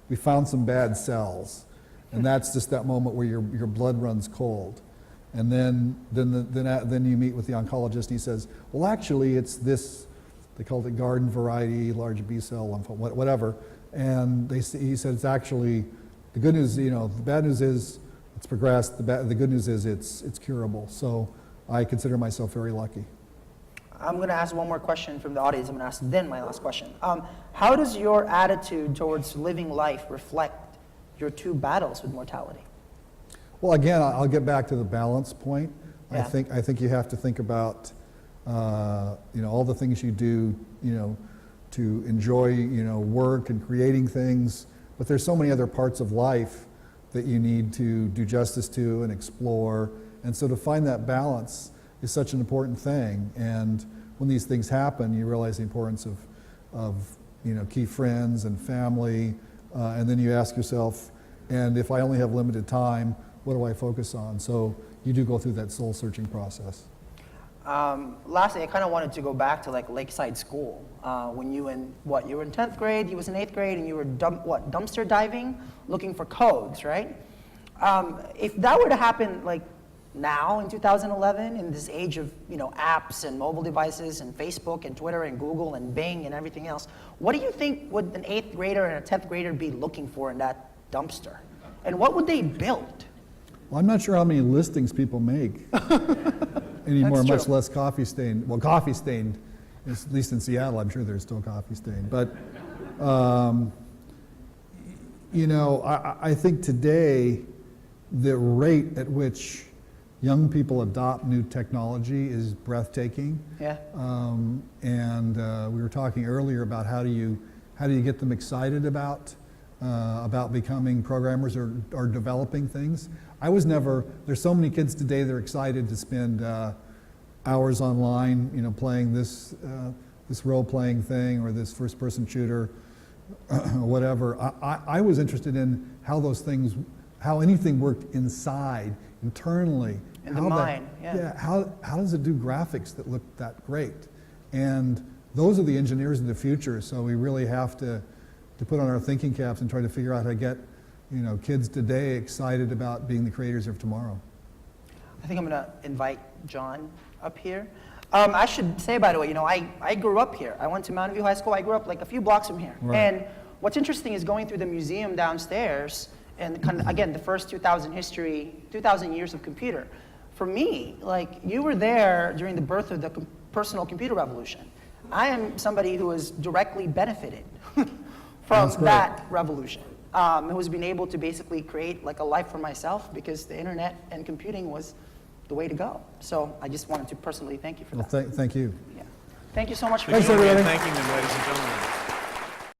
we found some bad cells, and that's just that moment where your blood runs cold. And then you meet with the oncologist and he says, well, actually it's this, they called it garden variety, large B cell lymphoma, whatever. And he said it's actually, the good news, you know, the bad news is it's progressed, the good news is it's curable. So I consider myself very lucky. I'm going to ask one more question from the audience. I'm going to ask then my last question. How does your attitude towards living life reflect your 2 battles with mortality? Well, again, I'll get back to the balance point. Yeah. I think you have to think about, you know, all the things you do, you know, to enjoy, you know, work and creating things. But there's so many other parts of life that you need to do justice to and explore. And so to find that balance is such an important thing. And when these things happen, you realize the importance of you know, key friends and family. And then you ask yourself, and if I only have limited time, what do I focus on? So you do go through that soul-searching process. Lastly, I kind of wanted to go back to like Lakeside School. When you were in 10th grade, you was in 8th grade, and you were dumpster diving, looking for codes, right? If that were to happen like now in 2011, in this age of, you know, apps and mobile devices and Facebook and Twitter and Google and Bing and everything else, what do you think would an 8th grader and a 10th grader be looking for in that dumpster? And what would they build? Well, I'm not sure how many listings people make anymore, That's much true. less coffee stained. Well, coffee stained, at least in Seattle, I'm sure there's still coffee stained. But, you know, I think today the rate at which young people adopt new technology is breathtaking. Yeah. And we were talking earlier about how do you get them excited about becoming programmers or developing things. There's so many kids today that are excited to spend hours online, you know, playing this role-playing thing or this first-person shooter, whatever. I was interested in how anything worked internally. In the mind, yeah. How does it do graphics that look that great? And those are the engineers of the future, so we really have to put on our thinking caps and try to figure out how to get, you know, kids today excited about being the creators of tomorrow. I think I'm going to invite John up here. I should say, by the way, you know, I grew up here. I went to Mountain View High School. I grew up like a few blocks from here. Right. And what's interesting is going through the museum downstairs and kind of, again, the first 2,000 years of computer. For me, like, you were there during the birth of the personal computer revolution. I am somebody who has directly benefited from that revolution. Who has been able to basically create like a life for myself because the internet and computing was the way to go. So I just wanted to personally thank you for that. Well, thank you. Yeah. Thank you so much for Please being Thanks, join me here. in everybody. thanking them, ladies and gentlemen.